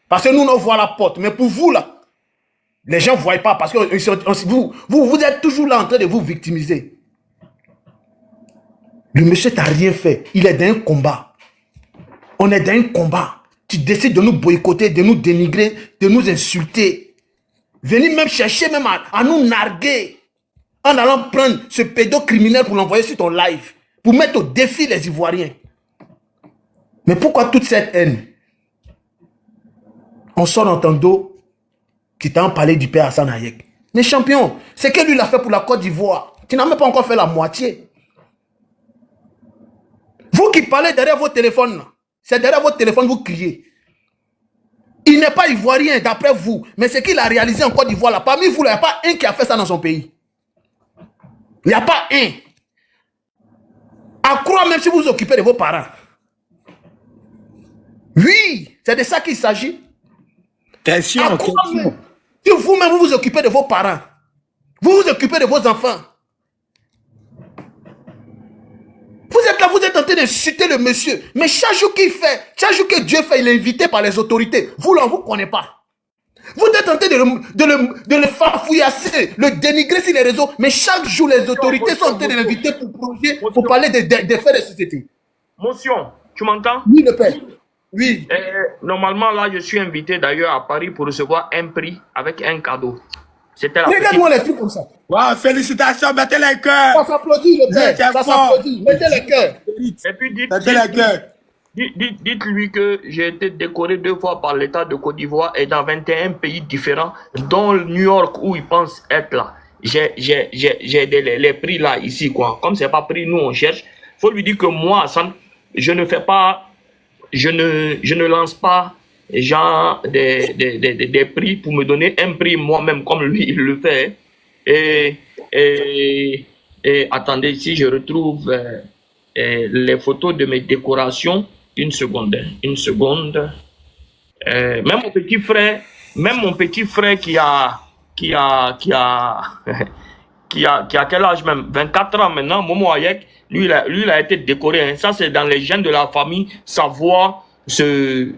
Parce que nous, on voit la porte. Mais pour vous, là, les gens ne voient pas parce que vous êtes toujours là en train de vous victimiser. Le monsieur t'a rien fait. Il est dans un combat. On est dans un combat. Tu décides de nous boycotter, de nous dénigrer, de nous insulter. Venir même chercher même à nous narguer. En allant prendre ce pédocriminel pour l'envoyer sur ton live. Pour mettre au défi les Ivoiriens. Mais pourquoi toute cette haine? On sort dans ton dos. Tu t'en parlais du père Hassan Hayek. Mais champion, c'est que lui l'a fait pour la Côte d'Ivoire. Tu n'as même pas encore fait la moitié. Vous qui parlez derrière vos téléphones, c'est derrière votre téléphone vous criez. Il n'est pas ivoirien d'après vous, mais ce qu'il a réalisé en Côte d'Ivoire, là, parmi vous, il n'y a pas un qui a fait ça dans son pays. Il n'y a pas un. À croire même si vous vous occupez de vos parents. Oui, c'est de ça qu'il s'agit. Question. Si vous-même vous vous occupez de vos parents, vous vous occupez de vos enfants. Vous êtes là, vous êtes en train d'insulter le monsieur. Mais chaque jour qu'il fait, chaque jour que Dieu fait, il est invité par les autorités. Vous là, on ne vous connaît pas. Vous êtes tenté de le farfouillasser, le dénigrer sur les réseaux, mais chaque jour, les autorités sont en train de l'inviter pour parler des faits de société. Motion, tu m'entends? Oui, le père. Oui. Normalement, là, je suis invité d'ailleurs à Paris pour recevoir un prix avec un cadeau. C'était la Regarde-moi les trucs comme ça. Wow, félicitations, mettez les cœurs. Ça s'applaudit, le père. Ça s'applaudit. Mettez les cœurs. Et puis Mettez les cœurs. dites-lui que j'ai été décoré 2 fois par l'État de Côte d'Ivoire et dans 21 pays différents, dont New York où il pense être là. J'ai les prix là, ici, quoi. Comme c'est pas prix, nous on cherche. Faut lui dire que moi, Hassan, je ne lance pas genre des prix pour me donner un prix moi-même comme lui il le fait. Et attendez, si je retrouve les photos de mes décorations, une seconde. Même mon petit frère qui a quel âge même, 24 ans maintenant, Momo Hayek, lui il a été décoré. Hein. Ça c'est dans les gènes de la famille, savoir se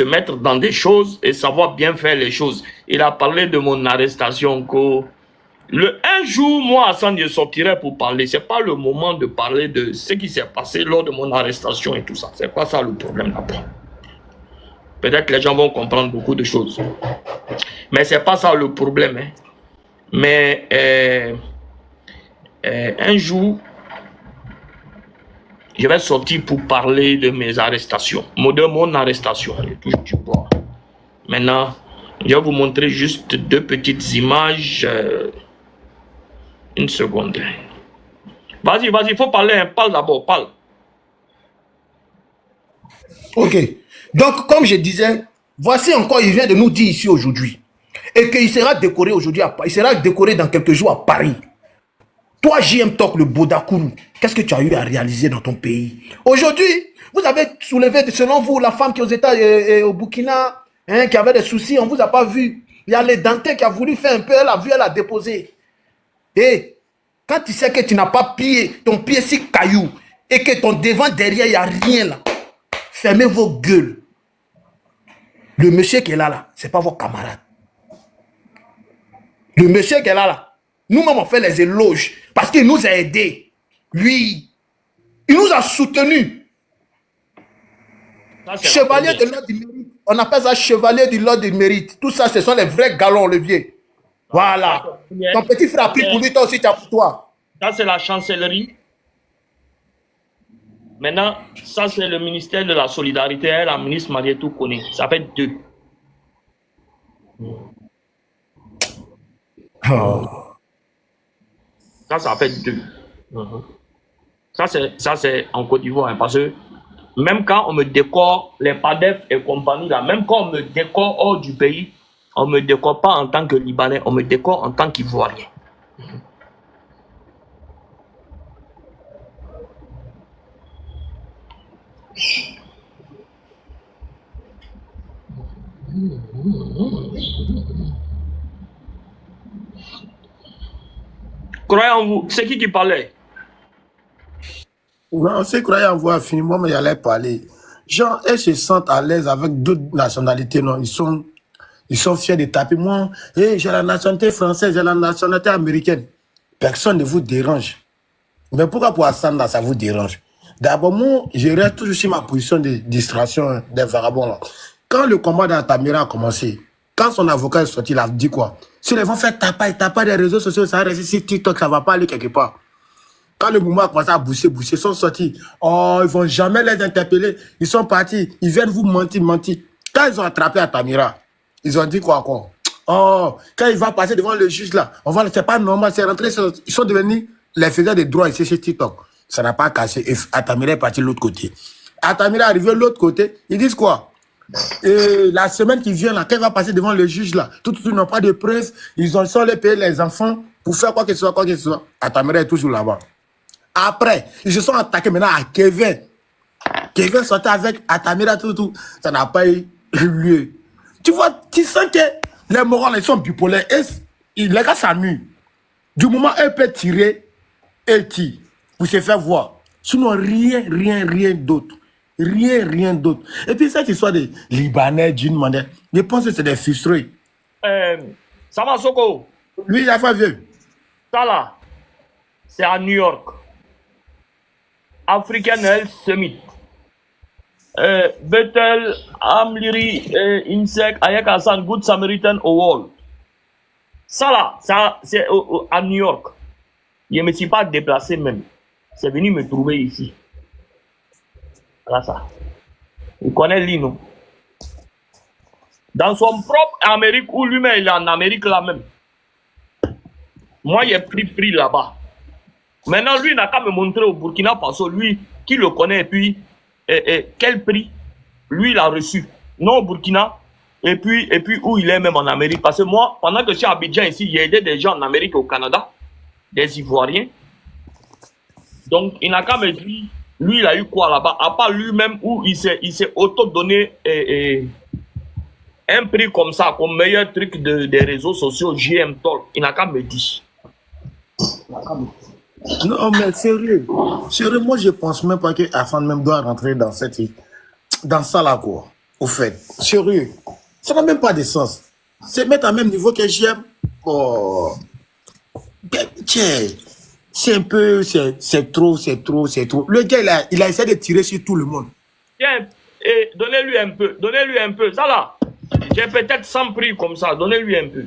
mettre dans des choses et savoir bien faire les choses. Il a parlé de mon arrestation. Un jour, moi, Hassan, je sortirai pour parler. C'est pas le moment de parler de ce qui s'est passé lors de mon arrestation et tout ça. C'est pas ça le problème là-bas. Peut-être que les gens vont comprendre beaucoup de choses. Mais c'est pas ça le problème. Hein. Mais un jour, je vais sortir pour parler de mes arrestations. De mon arrestation. Maintenant, je vais vous montrer juste 2 petites images. Une seconde. Vas-y, il faut parler. Hein. Parle d'abord, parle. Ok. Donc, comme je disais, voici encore, il vient de nous dire ici aujourd'hui. Et qu'il sera décoré aujourd'hui, il sera décoré dans quelques jours à Paris. Toi, JM Talk, le Bodakourou, qu'est-ce que tu as eu à réaliser dans ton pays? Aujourd'hui, vous avez soulevé, selon vous, la femme qui est aux États et au Burkina, hein, qui avait des soucis, on ne vous a pas vu. Il y a les dentés qui a voulu faire un peu, elle a vu, elle a déposé. Et quand tu sais que tu n'as pas ton pied si caillou, et que ton devant, derrière, il n'y a rien là, fermez vos gueules. Le monsieur qui est là, ce n'est pas vos camarades. Le monsieur qui est là, nous-mêmes on fait les éloges parce qu'il nous a aidés. Oui. Il nous a soutenus. Chevalier de l'ordre du mérite. On appelle ça chevalier de l'ordre du mérite. Tout ça, ce sont les vrais galons leviers. Voilà. Ton petit frère a pris pour lui, toi aussi, tu as pour toi. Ça, c'est la chancellerie. Maintenant, ça, c'est le ministère de la Solidarité. La ministre Marietou connaît. Ça fait 2. Oh. Ça fait 2. Ça, c'est en Côte d'Ivoire. Hein, parce que même quand on me décore, les PADEF et compagnie, là, même quand on me décore hors du pays, on ne me décore pas en tant que Libanais, on me décore en tant qu'Ivoirien. Croyez en vous. C'est qui parlait? Non, c'est croyant en vous infiniment, mais il allait parler. Genre, elles se sentent à l'aise avec d'autres nationalités, non? Ils sont fiers de taper. Moi, hey, j'ai la nationalité française, j'ai la nationalité américaine. Personne ne vous dérange. Mais pourquoi pour Hassan, là, ça vous dérange? D'abord, moi, je reste toujours sur ma position de distraction des vagabonds, là. Quand le combat d'Altamira a commencé, quand son avocat est sorti, il a dit quoi? Si les vont faire taper des réseaux sociaux, ça reste ici, TikTok, ça va pas aller quelque part. Quand le mouvement a commencé à bousser, ils sont sortis. Oh, ils vont jamais les interpeller. Ils sont partis. Ils viennent vous mentir. Quand ils ont attrapé Altamira, ils ont dit quoi encore? Oh, quand il va passer devant le juge là, c'est pas normal, c'est rentré. Ils sont devenus les faiseurs de droit ici chez TikTok. Ça n'a pas cassé. Et Altamira est parti de l'autre côté. Altamira est arrivé de l'autre côté. Ils disent quoi? Et la semaine qui vient là, quand il va passer devant le juge là, tout n'ont pas de preuves. Ils ont les payer les enfants pour faire quoi que ce soit, Altamira est toujours là-bas. Après, ils se sont attaqués maintenant à Kevin. Kevin sortait avec Altamira, tout. Ça n'a pas eu lieu. Tu vois, tu sens que les morales, ils sont bipolaires. Et les gars s'amusent. Du moment où elle peut tirer, elle tire pour se faire voir. Sinon, rien d'autre. Rien d'autre. Et puis cette histoire des Libanais d'une manière, je pense que c'est des frustrés. Ça va, Soko? Lui, il a fait vieux. Ça là, c'est à New York. African Health Summit. Bethel, Amliri, Insect, Ayak Hassan, Good Samaritan Award. Ça là, c'est à New York. Je ne me suis pas déplacé même. C'est venu me trouver ici. Voilà ça. Vous connaissez Lino. Dans son propre Amérique, où lui-même il est en Amérique là même. Moi, j'ai pris prix là-bas. Maintenant, lui, il n'a qu'à me montrer au Burkina Faso, lui, qui le connaît, et puis, quel prix, lui, il a reçu. Non au Burkina, et puis où il est même en Amérique. Parce que moi, pendant que je suis à Abidjan ici, j'ai aidé des gens en Amérique et au Canada, des Ivoiriens. Donc, il n'a qu'à me dire, lui, il a eu quoi là-bas, à part lui-même, où il s'est auto-donné un prix comme ça, comme meilleur truc des réseaux sociaux, JM Talk. Il n'a qu'à me dire. Non, mais sérieux. Sérieux, moi, je pense même pas que Hassan même doit rentrer dans ça là, quoi. Au fait. Sérieux. Ça n'a même pas de sens. C'est mettre à même niveau que j'aime. Oh. Tiens. C'est un peu, c'est trop. Le gars, il a essayé de tirer sur tout le monde. Tiens, donnez-lui un peu. Ça là, j'ai peut-être 100 prix comme ça, donnez-lui un peu.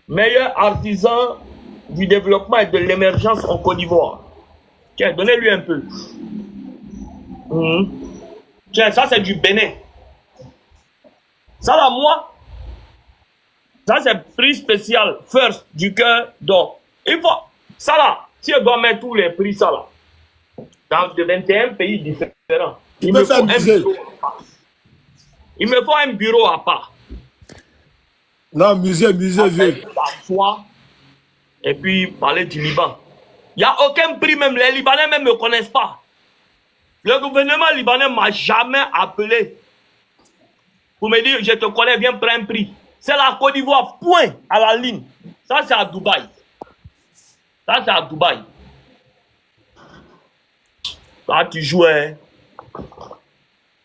Meilleur artisan du développement et de l'émergence en Côte d'Ivoire. Tiens, donnez-lui un peu. Tiens, ça c'est du Bénin. Ça là, moi, ça c'est prix spécial, first, du cœur d'or. Il faut, ça là, si je dois mettre tous les prix, ça là, dans de 21 pays différents, il me faut un bureau à part. Non, musée, vieux. Et puis parler du Liban. Il n'y a aucun prix, même les Libanais même ne me connaissent pas. Le gouvernement libanais ne m'a jamais appelé pour me dire, je te connais, viens prendre un prix. C'est la Côte d'Ivoire, point, à la ligne. Ça, c'est à Dubaï. Là, tu jouais.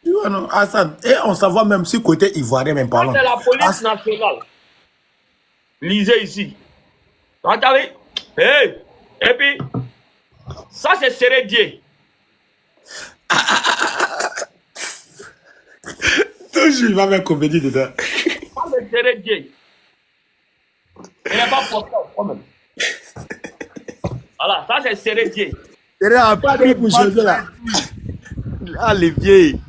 Non, Hassan, et on savoir même si côté ivoirien, même parlant. C'est la police nationale. Lisez ici. Regardez. Hey. Et puis, ça c'est Sérédier. Toujours, il va mettre comédie dedans. Ça c'est Sérédier. Il n'est pas porté quand même. Voilà, ça c'est Sérédier. Il a pas de pour jouer là. Ah, les vieilles.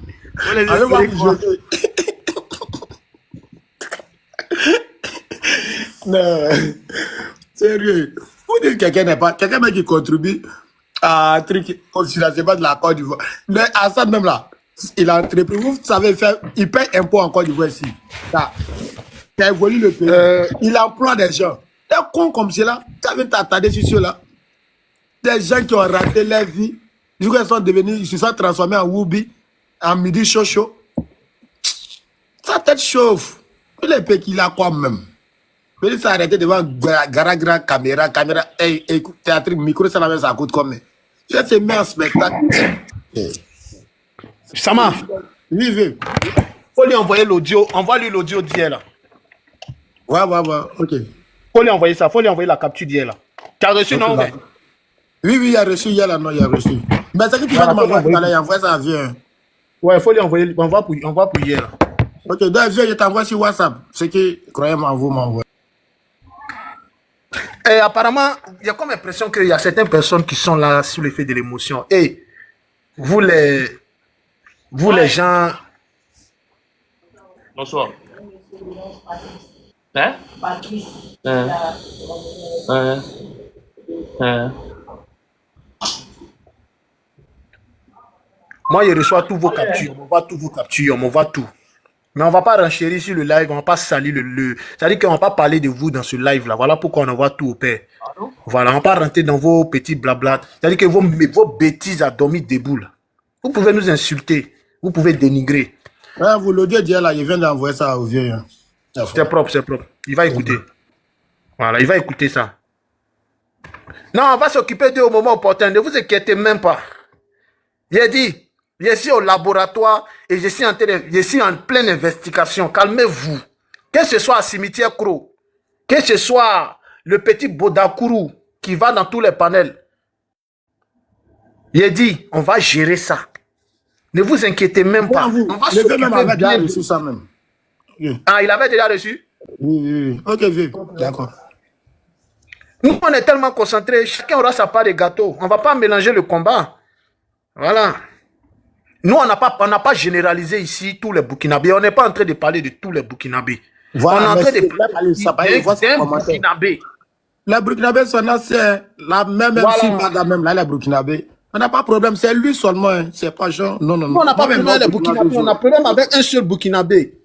Non, sérieux. Vous dites que quelqu'un qui contribue à un truc c'est pas de la Côte d'Ivoire. Mais Hassan même là, il a entrepris. Vous savez faire, il paye impôt en Côte d'Ivoire ici. Ça évolue le pays. Il emploie des gens. Des cons comme cela, ça vient t'attarder sur ceux-là. Des gens qui ont raté leur vie. Ils sont devenus, ils se sont transformés en Woubi, en midi chaud. Sa tête chauffe. Il est payé qu'il a quoi même. Mais il s'est arrêté devant gara caméra, théâtre, micro, ça la même, ça coûte combien? Je vais te mettre en spectacle. Sama, Oui. faut lui envoyer l'audio. Envoie-lui l'audio d'hier là. Ouais, ok. Faut lui envoyer ça, faut lui envoyer la capture d'hier là. Tu as reçu, non? Oui, il a reçu hier là, non, il a reçu. Mais c'est que tu vas m'envoyer tout à l'heure, il envoie ça à vieux. Ouais, faut lui envoyer, envoie pour hier là. Ok, donc vieux, je t'envoie sur WhatsApp. Ce que, croyez-moi, vous m'envoyez. Et apparemment, il y a comme l'impression qu'il y a certaines personnes qui sont là sous l'effet de l'émotion. Et vous les gens. Bonsoir. Hein? Moi, je reçois tous vos captures. On voit tous vos captures, on voit tout. Mais on ne va pas renchérir sur le live, on ne va pas salir le. C'est-à-dire qu'on ne va pas parler de vous dans ce live-là. Voilà pourquoi on envoie tout au père. Voilà, on ne va pas rentrer dans vos petits blabla. C'est-à-dire que vos bêtises à dormir debout là. Vous pouvez nous insulter, vous pouvez dénigrer. Ouais, vous l'audio d'hier là, il vient d'envoyer ça au vieux. Hein. C'est propre. Il va écouter. Voilà, il va écouter ça. Non, on va s'occuper d'eux au moment opportun. Ne vous inquiétez même pas. J'ai dit, Je suis au laboratoire et je suis en pleine investigation. Calmez-vous. Que ce soit à Cimetière Kro, que ce soit le petit Bodakourou qui va dans tous les panels. J'ai dit, on va gérer ça. Ne vous inquiétez même pas. On va le vieux même avait déjà bien. reçu ça même. Oui. Ah, il avait déjà reçu? Oui. Ok, vieux. D'accord. Nous, on est tellement concentrés. Chacun aura sa part de gâteau. On ne va pas mélanger le combat. Voilà. Nous, on n'a pas généralisé ici tous les Burkinabés. On n'est pas en train de parler de tous les Burkinabés. Voilà, on est en train de parler d'un Burkinabé. Les Burkinabés sont anciens. La même si Baga même là, les Burkinabés. On n'a pas de problème, c'est lui seulement. Hein. C'est pas genre. Non. On n'a pas de problème avec les Burkinabés. On a problème avec un seul Burkinabé.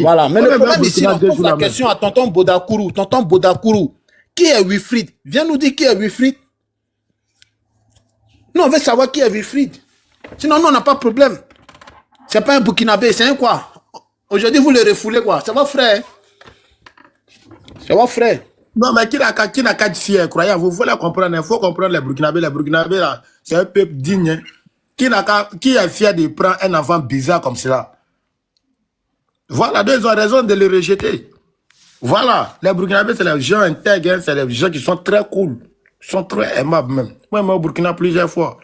Voilà. Mais le problème ici, on pose la question à tonton Bodakourou. Tonton Bodakourou, qui est Wilfried? Viens nous dire qui est Wilfried. Nous, on veut savoir qui est Wilfried. Sinon, nous, on n'a pas de problème. C'est pas un Burkinabé, c'est un quoi? Aujourd'hui, vous le refoulez quoi? C'est votre frère. C'est votre frère. Non, mais qui n'a qu'à être fier, croyez, vous voulez comprendre, il faut comprendre les Burkinabés. Les Burkinabés, là, c'est un peuple digne. Hein. Qui est fier de prendre un enfant bizarre comme cela? Voilà, ils ont raison de le rejeter. Voilà, les Burkinabés, c'est les gens intègres, hein, c'est les gens qui sont très cool. Ils sont très aimables même. Moi, au Burkina plusieurs fois.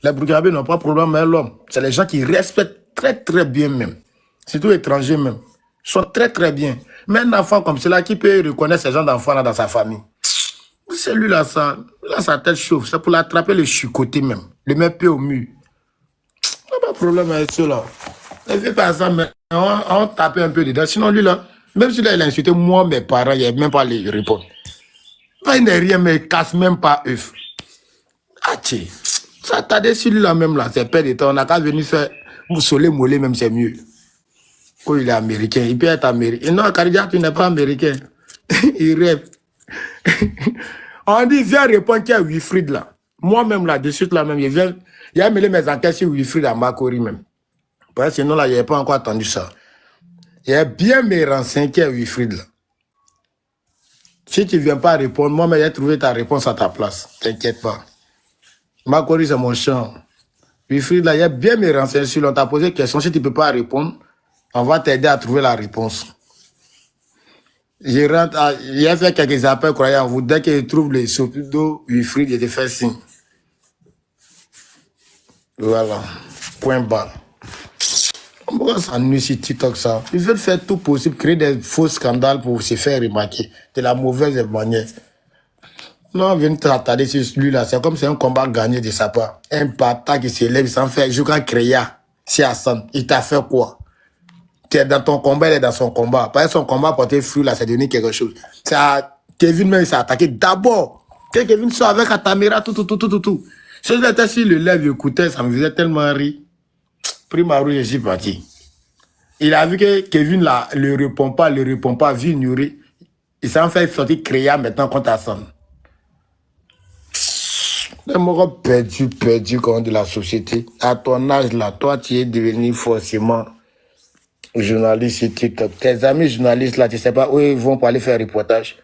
Les Burkinabés n'ont pas de problème avec l'homme. C'est les gens qui respectent très bien même. Surtout étrangers même. Ils sont très bien. Mais un enfant comme cela, qui peut reconnaître ces gens d'enfants dans sa famille? Celui-là, sa tête chauffe. C'est pour l'attraper, le chicoter même. Le mettre pied au mur. Il n'y a pas de problème avec cela. Les vieux personnes, mais on tapait un peu dedans. Sinon, lui là, même si là, il a insulté moi, mes parents, il n'y a même pas les répondre. Il n'est rien, mais il casse même pas œuf. Ah, tiens. Ça t'a dit celui-là même là, c'est père de temps. On n'a qu'à venir faire soleil mollet même, c'est mieux. Quand il est américain, il peut être américain. Non, Karidia, tu n'es pas américain. Il rêve. On dit, viens répondre qu'il y a Wilfried là. Moi-même là, de suite là même, il a mêlé mes enquêtes sur Wilfried à Makori même. Parce que sinon là, il n'avait pas encore entendu ça. Il a bien mes renseignements qu'il y a Wilfried là. Si tu ne viens pas répondre, moi-même, j'ai trouvé ta réponse à ta place. T'inquiète pas. Makori, c'est mon champ. Wilfried là, il y a bien mes renseignements sur lui. On t'a posé une question. Si tu ne peux pas répondre, on va t'aider à trouver la réponse. J'ai fait quelques appels, croyez en vous. Dès qu'il trouve les soupes d'eau, Wilfried, il te fait signe. Voilà. Point barre. Pourquoi ça nuit sur TikTok ça? Ils veulent faire tout possible, créer des faux scandales pour se faire remarquer. De la mauvaise manière. Non, on vient t'attarder sur celui-là. C'est comme si c'est un combat gagné de sa part. Un pata qui s'élève sans faire jusqu'à créer. Si Hassan, il t'a fait quoi? Tu es dans ton combat, il est dans son combat. Parce que son combat porté fruit là, c'est devenu quelque chose. Kevin même s'est attaqué d'abord. Kevin soit avec Atamira, tout. Si j'étais sur le lève, écoutait, ça me faisait tellement rire. Prima rouge, je suis parti. Il a vu que Kevin là, le répond pas, vu ignorer. Il s'est en fait sortir créa maintenant contre Hassan. Les morts perdu contre de la société. À ton âge là, toi tu es devenu forcément journaliste sur TikTok. Tes amis journalistes là, tu sais pas où ils vont pour aller faire reportage.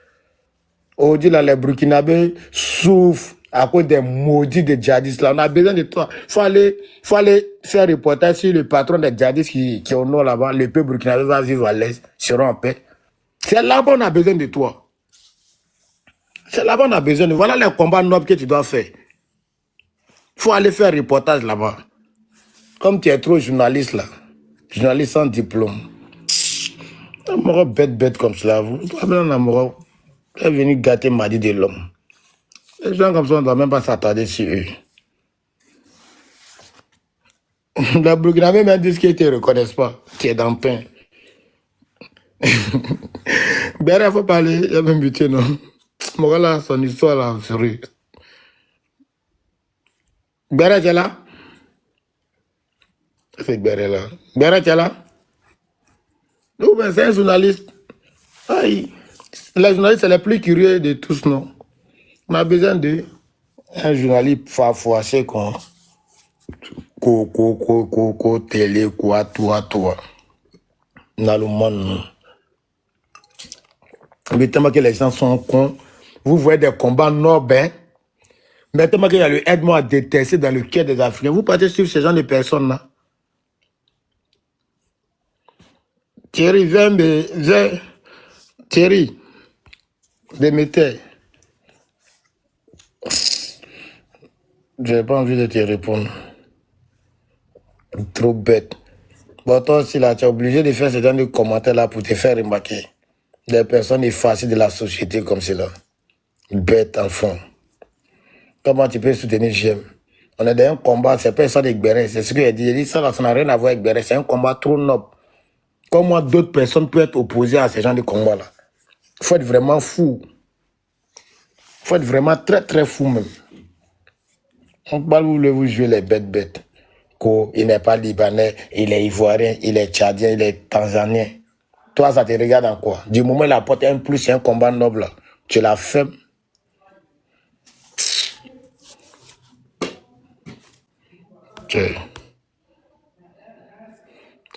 Aujourd'hui là, les Burkinabés souffrent à cause des maudits des djihadistes là. On a besoin de toi. Faut aller faire reportage sur le patron des djihadistes qui est au nord là-bas. Le peuple burkinabé va vivre à l'aise, seront en paix. C'est là-bas on a besoin de toi. C'est là-bas on a besoin de... Voilà les combats nobles que tu dois faire. Faut aller faire reportage là-bas. Comme tu es trop journaliste là. Journaliste sans diplôme. Un mort bête comme cela. Vous est venu gâter Madi de l'homme. Les gens comme ça, on ne doit même pas s'attarder sur eux. Les Burkinabés même disent qu'ils ne te reconnaissent pas. Tu es dans le pain. Ben, il faut parler. Il y a même buté, non? Moi, là, son histoire, là, c'est vrai. Béré, tu es là? C'est Béré, là. Béré, tu es là? Non, ben, c'est un journaliste. Aïe. Les journalistes, c'est les plus curieux de tous, non? On a besoin d'un journaliste farfoissé qu'on télé, quoi, toi. Dans le monde. Mais tellement que les gens sont cons. Vous voyez des combats nobles, hein? Maintenant qu'il y a le aide-moi à détester dans le cœur des Africains, vous partez sur ce genre de personnes-là. Thierry, viens, Thierry, Déméter. Je n'ai pas envie de te répondre. Trop bête. Bon, toi aussi, là, tu es obligé de faire ce genre de commentaires-là pour te faire remarquer. Des personnes effacées de la société comme cela. Bête, enfant. Comment tu peux soutenir JM? On est dans un combat, c'est pas ça de Gberet. C'est ce que j'ai dit. J'ai dit ça, là, ça n'a rien à voir avec Gberet. C'est un combat trop noble. Comment d'autres personnes peuvent être opposées à ce genre de combat-là? Il faut être vraiment fou. Il faut être vraiment très, très fou même. On parle, vous voulez-vous jouer les bêtes. Il n'est pas libanais, il est ivoirien, il est tchadien, il est tanzanien. Toi, ça te regarde en quoi? Du moment où il apporte un plus, c'est un combat noble, là. Tu l'as fait. Ok.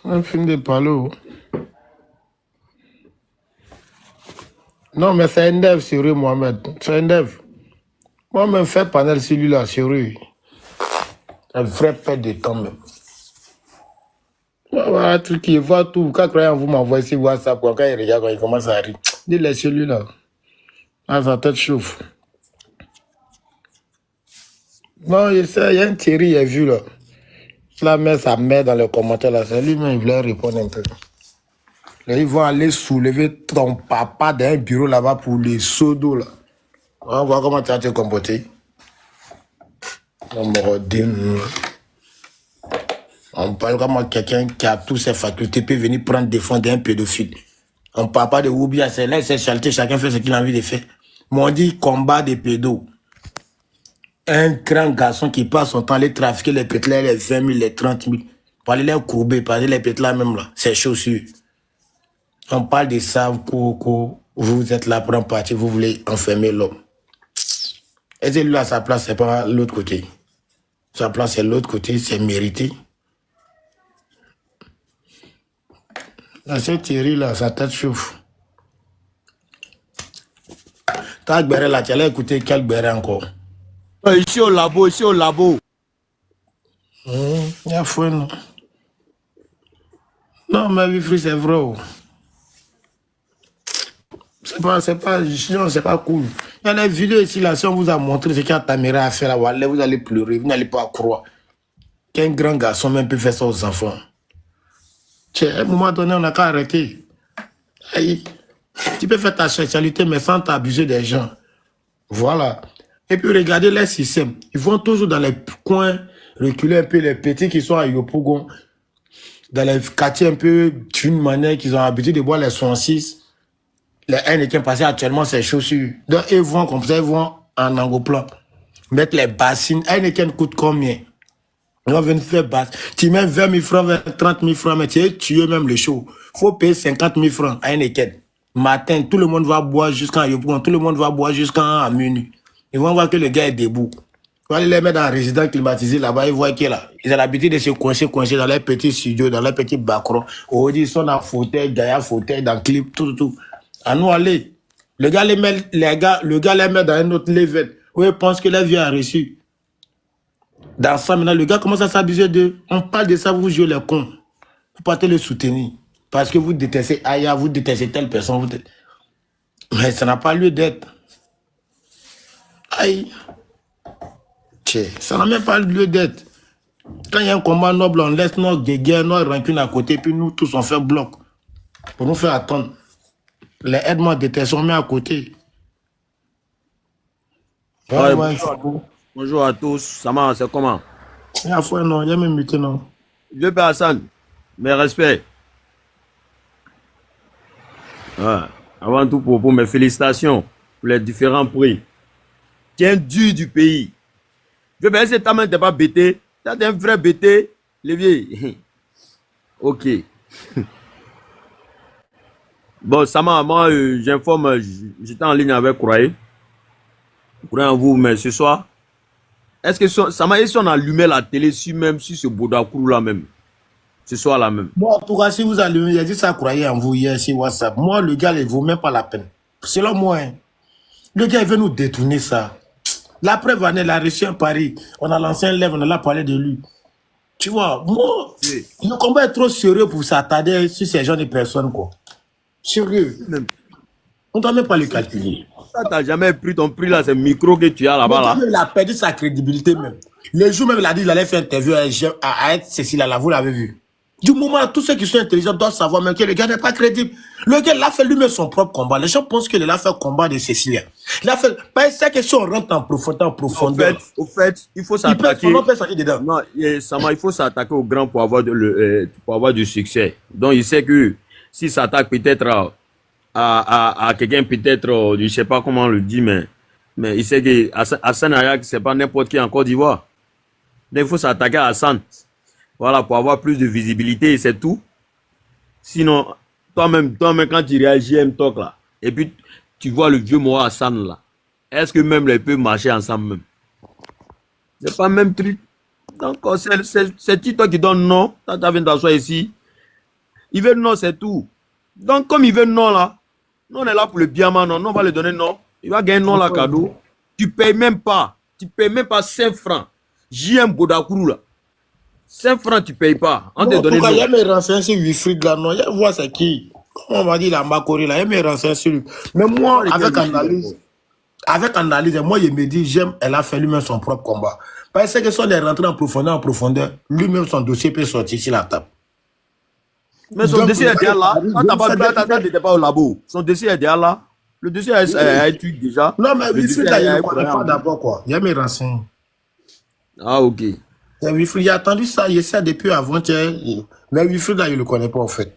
On finit de parler. Non, mais c'est un dev sur eux, Mohamed. C'est un dev. Moi-même, fais panel celui-là sur eux. Un vrai perte de temps même. Voilà, truc qui voit tout. Quand vous m'envoyez sur WhatsApp, quand il regarde, quand il commence à rire, dis-le celui-là. Ah, sa tête chauffe. Non, il y a un Thierry, il a vu là. La met sa mère dans les commentaires là. C'est lui-même, il voulait répondre un peu. Là, ils vont aller soulever ton papa d'un bureau là-bas pour les seaux d'eau là. On va voir comment tu vas te comporter. On parle comme quelqu'un qui a toutes ses facultés peut venir prendre défendre un pédophile. On ne parle pas de Oubia, c'est là, c'est saleté, chacun fait ce qu'il a envie de faire. Mais on dit combat des pédos. Un grand garçon qui passe son temps à aller trafiquer les pétlas, les 20 000, les 30 000. Pour aller les courber, pour aller les pétlas même là, c'est chaussures. On parle de ça, vous êtes là pour un parti, vous voulez enfermer l'homme. Et c'est lui à sa place, c'est pas l'autre côté. Sa place, c'est l'autre côté, c'est mérité. Là, c'est Thierry là, sa tête chauffe. T'as Gberet là, tu allais écouter quel Gberet encore? Ici au labo, ici au labo. Il y a fouet, non? Non, mais Wifri, c'est vrai. C'est pas cool. Il y a des vidéos ici, là, si on vous a montré ce qu'il y a Tamira à faire là, vous allez pleurer, vous n'allez pas croire qu'un grand garçon même peut faire ça aux enfants. À un moment donné, on n'a qu'à arrêter. Aïe. Tu peux faire ta sexualité, mais sans t'abuser des gens. Voilà. Et puis, regardez les systèmes. Ils vont toujours dans les coins, reculer un peu les petits qui sont à Yopougon, dans les quartiers un peu d'une manière qu'ils ont l'habitude de boire les 66. Les haines qui sont passées actuellement, c'est chaussures. Donc, ils vont comme ça, ils vont en angoplan. Mettre les bassines. Heineken coûte combien? On vient faire basse. Tu mets 20 000 francs, 30 000 francs, mais tu es tué même le show. Il faut payer 50 000 francs à Heineken. Matin, tout le monde va boire jusqu'à Yopougon, tout le monde va boire jusqu'à minuit. Ils vont voir que le gars est debout. Ils vont aller les mettre dans un résident climatisé là-bas, ils voient qu'il est là. Ils ont l'habitude de se coincer dans les petits studios, dans les petits bacros. Aujourd'hui, ils sont dans fauteuil, derrière fauteuil, dans clip, tout. À nous aller. Le gars les met dans un autre level. Où ils pensent que la vie a reçu. Dans ça, maintenant, le gars commence à s'abuser d'eux. On parle de ça, vous jouez les cons. Vous partez le soutenir. Parce que vous détestez Aya, vous détestez telle personne. Mais ça n'a pas lieu d'être. Aïe. Ça n'a même pas lieu d'être. Quand il y a un combat noble, on laisse nos guerres, nos rancunes à côté, puis nous tous on fait bloc. Pour nous faire attendre. Les aides-moi de détestation, on met à côté. Ouais, bonjour à tous, Sama, c'est comment? Il y a foi, non, il y a même muté, non. Dieu Père Hassan, mes respects. Ouais. Avant tout, pour mes félicitations pour les différents prix. Tiens dur du pays. Dieu Père, ta main n'est pas bêté. Tu as un vrai bêté, les vieilles. Ok. Bon, Sama, moi, j'informe, j'étais en ligne avec Kouraï. Kouraï en vous, mais ce soir, est-ce que Sama, est-ce qu'on allumait la télé même sur ce Bodakourou là même? Ce soir là même. Moi, en tout cas, si vous allumez, il y a dit ça Kouraï en vous hier sur WhatsApp. Moi, le gars, il ne vaut même pas la peine. Selon moi, hein, le gars, il veut nous détourner ça. La preuve, on a reçu un pari. On a lancé un live, on a parlé de lui. Tu vois, moi, Oui. le combat est trop sérieux pour s'attarder sur ces genres de personnes, quoi. Sérieux. Même. On ne doit même pas le calculer. Ça, t'as jamais pris ton prix là, c'est micro que tu as Le là-bas gars, là. même, il a perdu sa crédibilité, même. Le jour même, il a dit qu'il allait faire interview à Cécile, là, vous l'avez vu. Du moment, tous ceux qui sont intelligents doivent savoir même que le gars n'est pas crédible. Le gars, il a fait lui-même son propre combat. Les gens pensent qu'il a fait le combat de Cécilia. Il a fait. C'est que si on rentre en profondeur, Au fait, il faut il peut, son nom s'attaquer. peut sortir dedans. Non, Sama, il faut s'attaquer au grand pour avoir du succès. Donc, il sait que s'il s'attaque peut-être à quelqu'un, peut-être, je ne sais pas comment on le dit, mais il sait que Hassan Ayak, c'est pas n'importe qui en Côte d'Ivoire. Donc, il faut s'attaquer à Hassan. Voilà, pour avoir plus de visibilité, c'est tout. Sinon, toi-même, quand tu réagis à M-Talk là, et puis tu vois le vieux Moa Hassan là, est-ce que même les peuvent marcher ensemble même? C'est pas le même truc. Donc, c'est TikTok qui donne non. Quand tu viens d'asseoir ici, il veut non, c'est tout. Donc, comme il veut non là, nous on est là pour le biama, non, on va le donner non. Il va gagner non là, cadeau. Tu payes même pas. Tu payes même pas 5 francs. JM Bodakourou là. 5 francs, tu payes pas. On te Non, donne pourquoi il y non. a mes renseignements sur Wilfried là, non, il y a voir c'est qui. Comment on va dire la Makori là, il y a mes renseignements sur lui. Mais moi, avec analyse, moi, il me dit, j'aime, elle a fait lui-même son propre combat. Parce que si on est rentré en profondeur, lui-même, son dossier peut sortir sur la table. Mais son dossier est déjà là. Quand tu n'étais pas au labo, son dossier est déjà là. Le dossier a été déjà. Non, mais Le dossier Wilfried là, il ne le a connaît pas d'abord, quoi. Il y a mes renseignements. Ah, ok. Wilfried, il a attendu ça, il essaie depuis avant-hier. Mais Wilfried là, il ne le connaît pas, en fait.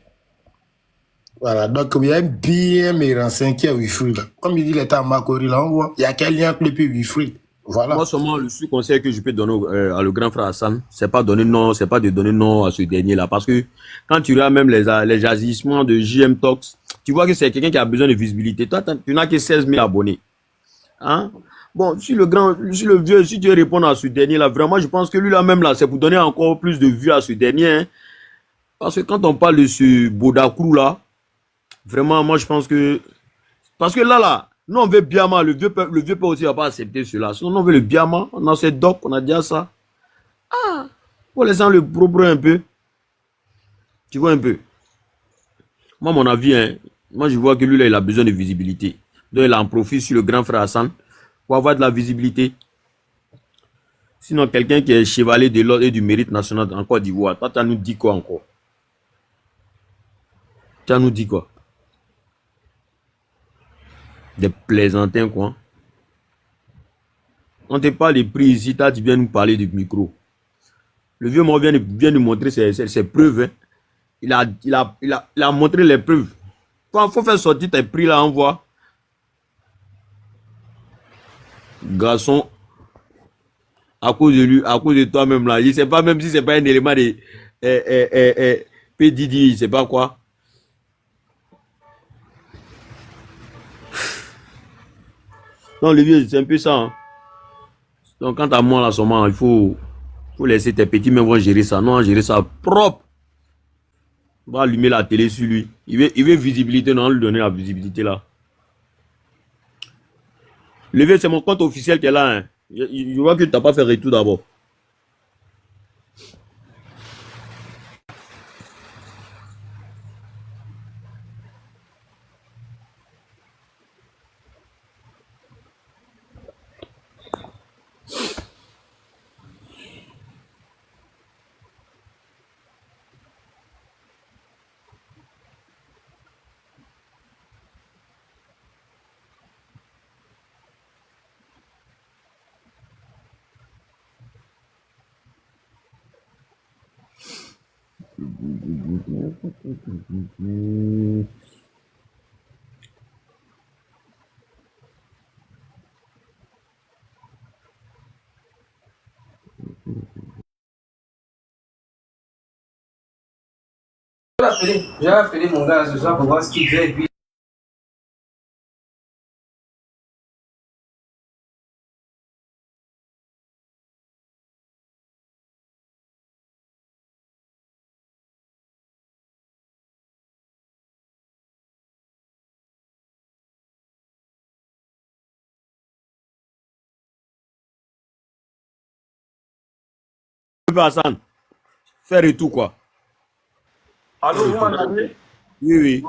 Voilà, donc il y a bien mes renseignements qui est Wilfried là. Comme il dit, il était à Makori là, on voit. Il y a quel lien entre lui et Wilfried. Moi, Voilà. seulement, le seul conseil que je peux donner à le grand frère Hassan, c'est pas donner non, c'est pas de donner non à ce dernier-là. Parce que quand tu regardes même les agissements de JM Talks, tu vois que c'est quelqu'un qui a besoin de visibilité. Toi, tu n'as que 16 000 abonnés. Hein? Bon, si le vieux, si tu veux répondre à ce dernier-là, vraiment, je pense que lui là même là, c'est pour donner encore plus de vues à ce dernier. Hein? Parce que quand on parle de ce Bodakrou là, vraiment, moi je pense que. Parce que là, nous on veut Biama, le vieux peuple aussi va pas accepter cela. Sinon, on veut le Biama, on a ces docs, on a déjà ça. Pour les gens le propre un peu. Tu vois un peu. Moi, mon avis, hein, moi je vois que lui là, il a besoin de visibilité. Donc il en profite sur le grand frère Hassan pour avoir de la visibilité. Sinon, quelqu'un qui est chevalier de l'ordre et du mérite national en Côte d'Ivoire, toi, tu nous dit quoi encore? Tu nous dit quoi? Des plaisantins, quoi. On te parle des prix ici, tu viens nous parler du micro. Le vieux mot vient nous montrer ses preuves. Hein. Il a montré les preuves. Quand il faut faire sortir tes prix là, on voit. Garçon, à cause de lui, à cause de toi-même là, je ne sais pas même si c'est pas un élément de P. Didi, je sais pas quoi. Non, le vieux, c'est un peu ça. Hein. Donc, quant à moi, là, seulement, il faut laisser tes petits mains vont gérer ça. Non, gérer ça propre. On va allumer la télé sur lui. Il veut visibilité, non, on lui donner la visibilité là. Le vieux, c'est mon compte officiel qui est là. Hein. Je vois que tu n'as pas fait retour d'abord. Je vais appeler mon gars ce soir pour voir ce qu'il fait. Et puis peu Hassan. Faire et tout, quoi. Allô, vous m'entendez? Oui, oui.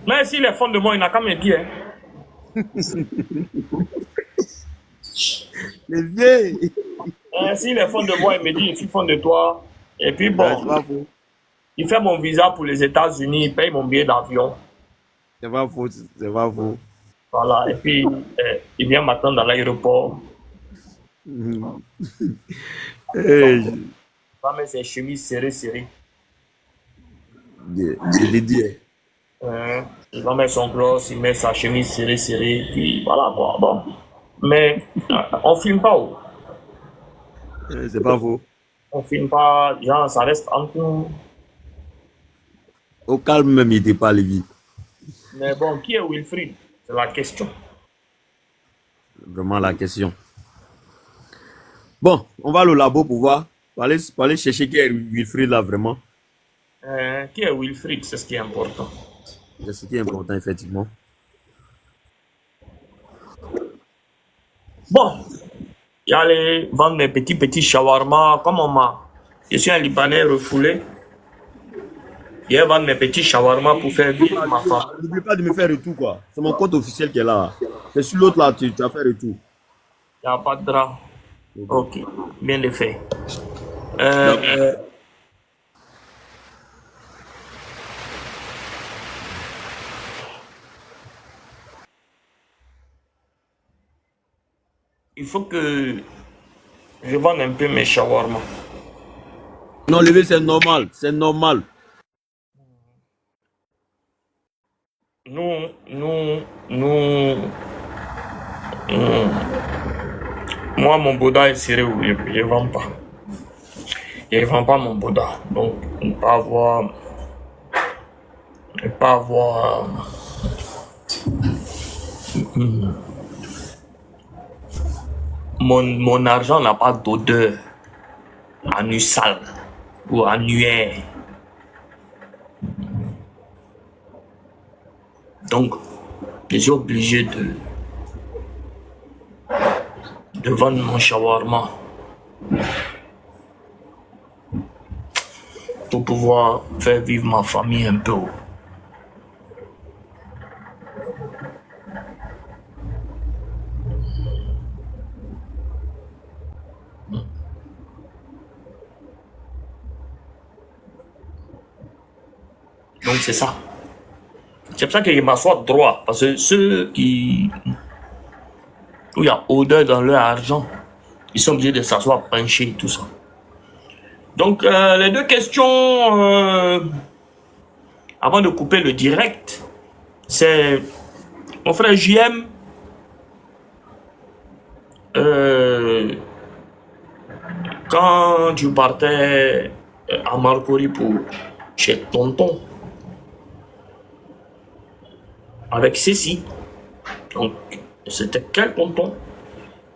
Mais s'il est fond de moi, il n'a qu'à me dire. Les vieilles. S'il est fond de moi, il me dit, je suis fond de toi. Et puis bon, il fait mon visa pour les États-Unis, il paye mon billet d'avion. C'est pas faux, c'est pas faux. Voilà, et puis il vient m'attendre dans l'aéroport. Hey, Il va mettre ses chemises serrées. je l'ai dit. Il va mettre son gloss, il met sa chemise serrée, puis voilà quoi. Bon. Mais on filme pas où? C'est pas faux. On filme pas, genre ça reste entre nous. Au calme même, il n'était pas Lévi. Mais bon, qui est Wilfried? C'est la question. Vraiment la question. Bon, on va au labo pour voir. Pour aller chercher qui est Wilfried là vraiment. Qui est Wilfried? C'est ce qui est important. C'est ce qui est important, effectivement. Bon, il y a les vendre mes petits shawarma. Comme on m'a. Je suis un Libanais refoulé. Il y a vendre mes petits shawarma pour faire vivre ma femme. N'oublie pas de me faire retour, quoi. C'est mon compte officiel qui est là. C'est sur l'autre là, tu as fait retour. Il n'y a pas de drap. Ok, bien le fait. Il faut que je vende un peu mes shawarma. Non, levé, c'est normal. C'est normal. Moi, mon Bouddha est serré, je ne vends pas. Je ne vends pas mon Bouddha. Donc, ne pas avoir. Mon argent n'a pas d'odeur annuelle ou annuaire. Donc, je suis obligé de vendre mon shawarma pour pouvoir faire vivre ma famille un peu. Donc c'est ça. C'est pour ça que je m'assois droit. Parce que ceux qui... où il y a odeur dans leur argent, ils sont obligés de s'asseoir penchés et tout ça. Donc les deux questions, avant de couper le direct, c'est mon frère JM. Quand tu partais à Marcory pour chez tonton, avec Cécile, donc c'était quel tonton?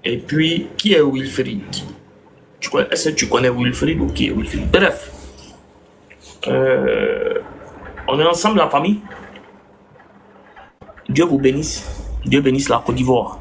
Et puis qui est Wilfried? Est-ce que tu connais Wilfried ou qui est Wilfried? Bref, on est ensemble la famille. Dieu vous bénisse. Dieu bénisse la Côte d'Ivoire.